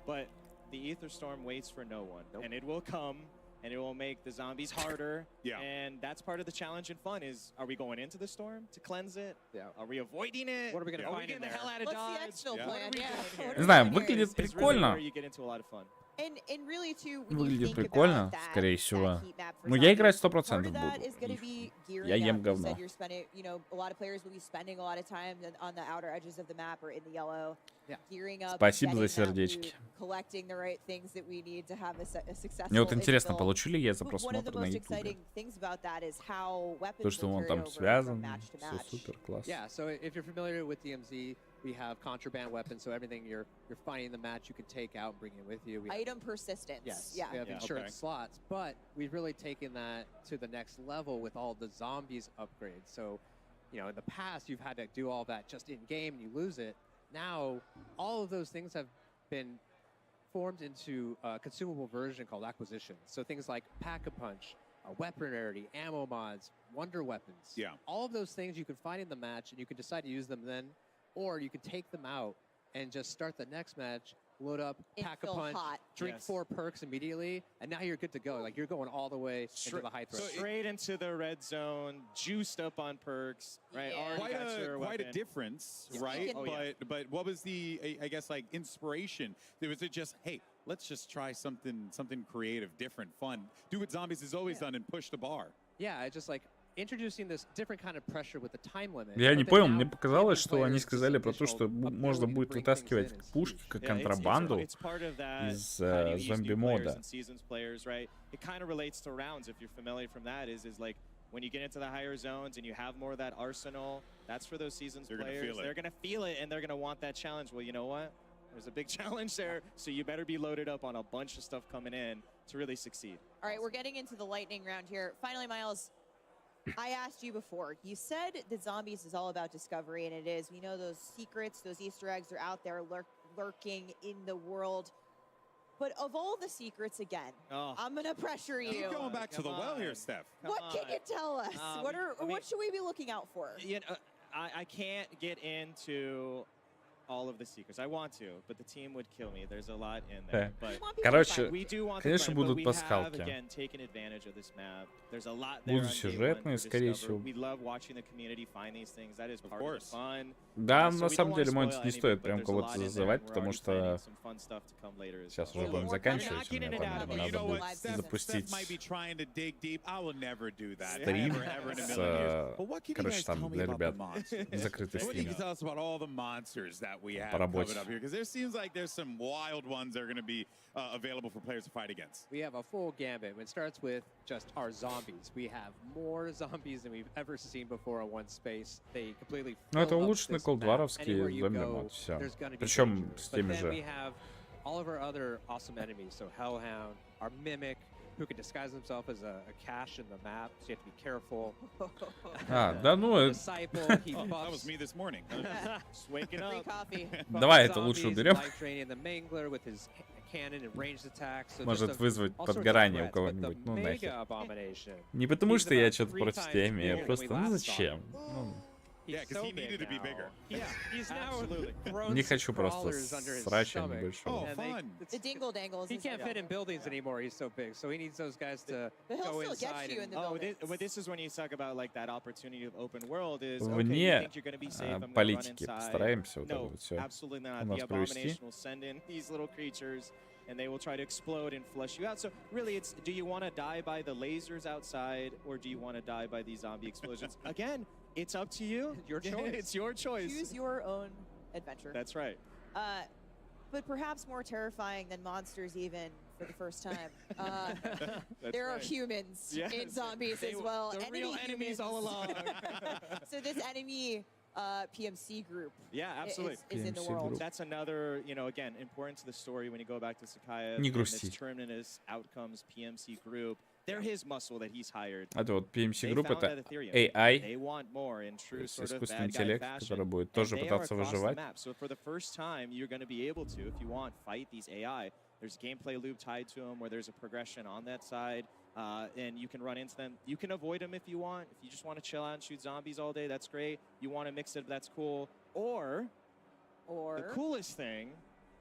But the Aether Storm waits for no one, and it will come, and it will make the zombies harder. Yeah. And that's part of the challenge and fun is, are we going into the storm to cleanse it? Yeah. Are we avoiding it? What are we gonna Are we find in getting the there? hell out of What's the Dodge? exfil plan? Yeah. What are Не we знаю, doing here? выглядит It's really прикольно. where you get into a lot of fun. And really too, when you Выглядит think прикольно, about that, скорее that всего. heat map for Ну, я играть zombies, 100% part of that буду. is gonna be gearing Я ем up. You говно. said you're spending, a lot of players will be spending a lot of time on the outer edges of the map or in the yellow, Yeah. gearing up, Спасибо за getting that сердечки. loot, collecting the right things that we need to have a successful Мне вот интересно, infill. получу ли я за But one of the просмотр на most Ютубе? exciting things about that is how То, weapons что will он carry там over from связан, match to все match. супер, класс. Yeah, so if you're familiar with DMZ, we have contraband weapons, so everything you're finding in the match you can take out and bring it with you. We have, Item persistence. yes, Yeah. we have Yeah, insurance okay. slots, but we've really taken that to the next level with all the zombies upgrades. So, in the past you've had to do all that just in game and you lose it. Now, all of those things have been formed into a consumable version called acquisitions. So things like Pack-a-Punch, weapon rarity, ammo mods, wonder weapons. Yeah. All of those things you can find in the match, and you can decide to use them then, or you can take them out and just start the next match, load up, It pack a feel punch, hot. drink Yes. 4 perks immediately, and now you're good to go. Like you're going all the way into the high threat. Straight into the red zone, juiced up on perks, right? Yeah. Already got your Quite a weapon. difference, Yeah. right? Oh, yeah. But what was the I guess like inspiration? Was it just, hey, let's just try something creative, different, fun, do what Zombies has always done and push the bar? Yeah, it's just like introducing this different kind of pressure with the time limit. Я but не then понял, now мне показалось, giving что они players сказали this про то, что additional можно ability to будет bring things вытаскивать in is пушки huge. как Yeah, контрабанду it's part of that из finding these new players зомби-мода. and seasons players, right? It kind of relates to rounds if you're familiar from that. Is like when you get into the higher zones and you have more of that arsenal, that's for those seasons They're gonna players. feel it. They're gonna feel it and they're gonna want that challenge. Well, you know what? There's a big challenge there, so you better be loaded up on a bunch of stuff coming in to really succeed. All right, we're getting into the lightning round here. Finally, Miles, I asked you before. You said that Zombies is all about discovery, and it is. We know those secrets, those Easter eggs are out there lurking in the world. But of all the secrets, again, I'm going to pressure you. Keep going back to the well here, Steph. What can you tell us? What should we be looking out for? You know, I can't get into all of the secrets. I want to, but the team would kill me. There's a lot in there. But Короче, we do want конечно, but будут we пасхалки. have, again, taken advantage of this map. There's a lot there Будут on day one сюжетные, to скорее discover. всего. We love watching the community find these things. That is part of the fun. Да, So на we самом don't wanna деле, может, spoil не anything, стоит but прям there's a кого-то lot in there, зазывать, and we're потому already planning что some fun stuff to come later as сейчас well. уже будем заканчивать, и мне, по-моему, You надо know будет what? Steph запустить might be trying to dig deep. I will never do that. стрим Ever in a с, million years. But what can you короче, guys там tell me для about ребят the monsters? закрытый What can you стрим. tell us about all the monsters that we have По coming работе. up here? Because there seems like there's some wild ones that are going to be available for players to fight against. We have a full gambit. It starts with just our zombies. We have more zombies than we've ever seen before in one space. They completely Ну, это fill up улучшенный this колдваровский map. Anywhere you зомби-мод, go, все. there's gonna be Причем dangers. с теми But then we же. have all of our other awesome enemies. So Hellhound, our Mimic, who can disguise himself as a cache in the map, so you have to be careful. А, да ну, Disciple, he That buffs was me this morning. Just waking up. Давай это лучше уберем. Может вызвать подгорание у кого-нибудь. Ну нахер. Не потому что я что-то против темы, я просто, ну зачем? Ну, Yeah, because he needed to be bigger. не хочу просто срача небольшого. Oh, fun. The dingle dangles. He can't fit in buildings anymore. He's so big, so he needs those guys to But he'll go still inside. get you in and- the buildings. But this is when you talk about like that opportunity of open world is okay, you Вне think you're going to be safe, I'm gonna run политики inside. постараемся вот это No, вот все absolutely у not. нас The провести. abomination will send in these little creatures and they will try to explode and flush you out. So really it's, do you want to die by the lasers outside or do you want to die by these zombie explosions? Again, it's up to you. Your choice. It's your choice. Choose your own adventure. That's right. But perhaps more terrifying than monsters even for the first time. There are right. humans Yes. in zombies They as were well. the real enemies all along. So this enemy PMC group Yeah, absolutely. is in the PMC world. group. That's another, you know, again, important to the story when you go back to Sakai. Не and грусти. this Terminus Outcomes PMC group. They're his muscle that he's hired. Это вот PMC They Group, found это that Ethereum. AI, They want more in то true есть sort of искусственный bad guy интеллект, fashion. который будет And тоже they are пытаться across the выживать. map. So for the first time, you're going to be able to, if you want, fight these AI. There's a gameplay loop tied to them where there's a progression on that side, and you can run into them. You can avoid them if you want. If you just want to chill out and shoot zombies all day, that's great. You want to mix it, that's cool. Or the coolest thing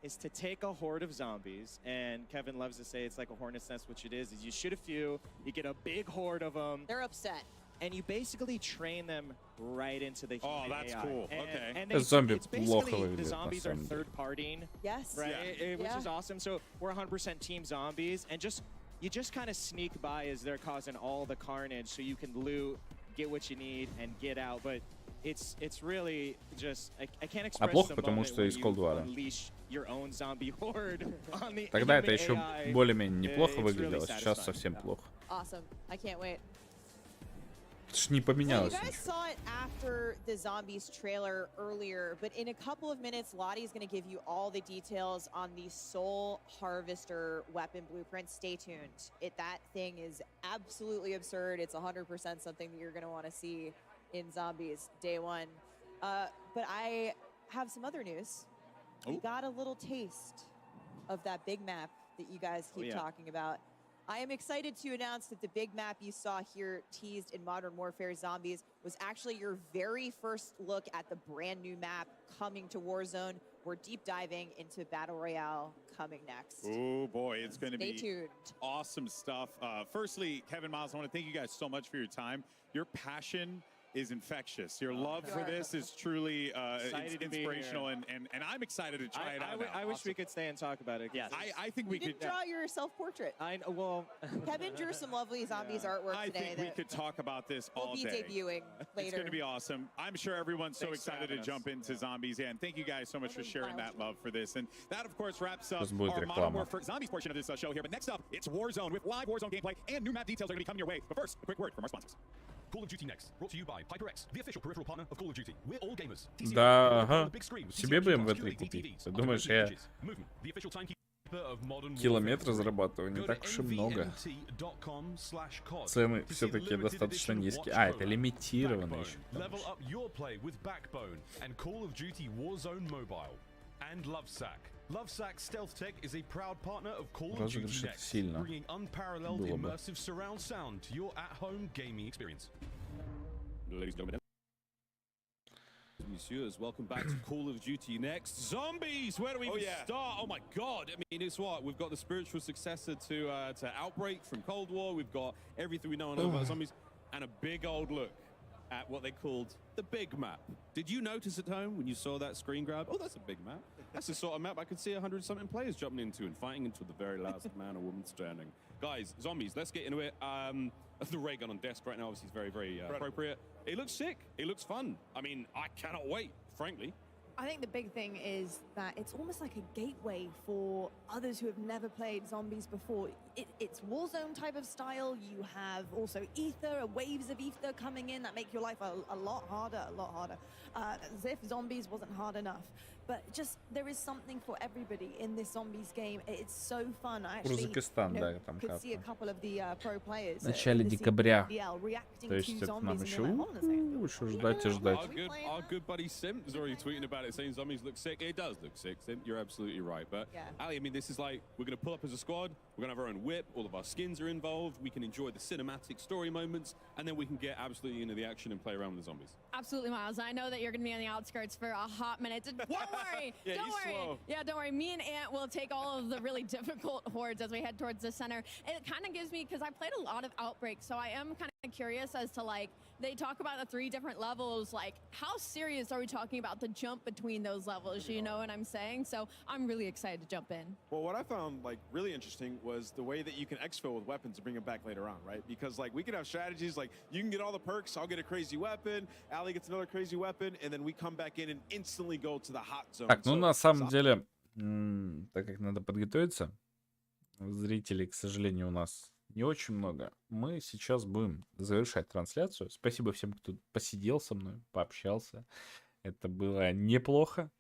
is to take a horde of zombies, and Kevin loves to say it's like a hornet's nest, which it is you shoot a few, you get a big horde of them. They're upset. And you basically train them right into the human that's AI. cool. And, Okay. and Это зомби it's плохо basically the выглядит, на zombies are самом деле. third-partying, Yes. right? Yeah. Which Yeah. is awesome. So we're 100% team zombies, and you just kind of sneak by as they're causing all the carnage, so you can loot, get what you need, and get out. But it's really just I can't express плохо, the потому moment что when из you Cold War. unleash your own zombie horde on the Тогда это human еще AI. более-менее неплохо It's really выглядело, сейчас satisfying. совсем плохо. Awesome. I can't wait. Это ж не Well, you поменялось guys ничего. saw it after the Zombies trailer earlier, but in a couple of minutes, Lottie's going to give you all the details on the Soul Harvester weapon blueprint. Stay tuned. That thing is absolutely absurd. It's 100% something that you're going to want to see in Zombies day one. But I have some other news. We got a little taste of that big map that you guys keep talking about. I am excited to announce that the big map you saw here teased in Modern Warfare Zombies was actually your very first look at the brand new map coming to Warzone. We're deep diving into Battle Royale coming next. Oh boy, it's going to Stay be tuned. awesome stuff. Firstly, Kevin, Miles, I want to thank you guys so much for your time. Your passion is infectious. Your love for this is truly Excited to be inspirational, here. and I'm excited to try it out. I wish we could stay and talk about it. Yes. I think we You didn't could. draw your self-portrait. Well, Kevin drew some lovely Zombies artwork I today think we that could talk about this will all be day. debuting It's later. going to be awesome. I'm sure everyone's so Thanks for excited to having jump us. into Zombies. Yeah, and thank you guys so much for sharing that love for this. And that, of course, wraps up Сейчас будет our Modern реклама. Warfare Zombies portion of this show here. But next up, it's Warzone with live Warzone gameplay and new map details are going to be coming your way. But first, a quick word from our sponsors. Call of Duty Next, brought to you by HyperX, the official peripheral partner of Call of Duty. We're all gamers. Да, ага. Себе бы МВ3 купить. Ты думаешь, я километры зарабатываю? Не так уж и много. Цены все-таки достаточно низкие. А, это лимитированно еще. Level up your play with Backbone and Call of Duty Warzone Mobile. And Lovesack. Lovesack Stealth Tech is a proud partner of Call of Duty Next, bringing unparalleled immersive surround sound to your at-home gaming experience. Ladies and gentlemen, Messieurs, welcome back to Call of Duty Next. Zombies! Where do we even start? Oh my god! I mean, it's what? We've got the spiritual successor to Outbreak from Cold War. We've got everything we know about zombies, and a big old look at what they called the big map. Did you notice at home when you saw that screen grab? Oh, that's a big map. That's the sort of map I could see 100-something players jumping into and fighting until the very last man or woman standing. Guys, zombies, let's get into it. The ray gun on desk right now obviously is very, very appropriate. It looks sick. It looks fun. I mean, I cannot wait, frankly. I think the big thing is that it's almost like a gateway for others who have never played zombies before. It's Warzone type of style. You have also Ether, waves of Ether coming in that make your life a lot harder, as if zombies wasn't hard enough. But just, there is something for everybody in this zombies game. It's so fun. I actually could see a couple of the pro players в начале декабря. То есть это нам еще ждать и ждать. Our good buddy Sim is already tweeting about it, saying zombies look sick. It does look sick, Sim. You're absolutely right. But Ali, I mean, this is like, we're going to pull up as a squad. We're going to have our own whip. All of our skins are involved. We can enjoy the cinematic story moments, and then we can get absolutely into the action and play around with the zombies. Absolutely, Miles. I know that you're going to be on the outskirts for a hot minute. Don't worry. Don't worry. Slow. Yeah, don't worry. Me and Ant will take all of the really difficult hordes as we head towards the center. And it kind of gives me, because I played a lot of Outbreak, so I am kind of curious as to, like, they talk about the 3 different levels. Like, how serious are we talking about the jump between those levels? You know what I'm saying? So I'm really excited to jump in. Well, what I found like really interesting was the way that you can exfil with weapons and bring them back later on, right? Because like we could have strategies like you can get all the perks, I'll get a crazy weapon, Ali gets another crazy weapon, and then we come back in and instantly go to the hot zone. Так, ну на самом деле, так как надо подготовиться, зрителей, к сожалению, у нас не очень много. Мы сейчас будем завершать трансляцию. Спасибо всем, кто посидел со мной, пообщался. Это было неплохо.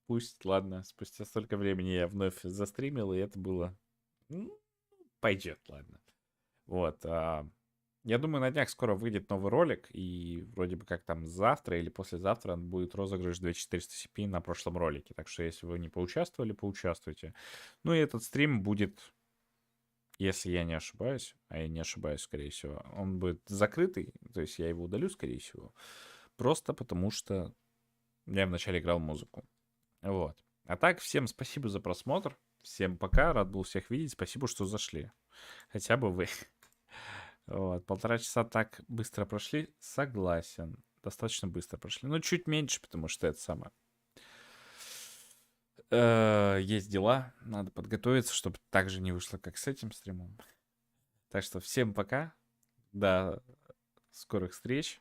Пусть, ладно, спустя столько времени я вновь застримил, и это было... пойдет, ладно. Вот. Я думаю, на днях скоро выйдет новый ролик, и вроде бы как там завтра или послезавтра будет розыгрыш 2400 CP на прошлом ролике. Так что, если вы не поучаствовали, поучаствуйте. Ну и этот стрим будет... Если я не ошибаюсь, а я не ошибаюсь, скорее всего, он будет закрытый, то есть я его удалю, скорее всего, просто потому что я вначале играл музыку. Вот. А так, всем спасибо за просмотр, всем пока, рад был всех видеть, спасибо, что зашли. Хотя бы вы. Вот. 1,5 часа так быстро прошли, согласен, достаточно быстро прошли, но чуть меньше, потому что это самое. Есть дела, надо подготовиться, чтобы так же не вышло, как с этим стримом. Так что всем пока, до скорых встреч.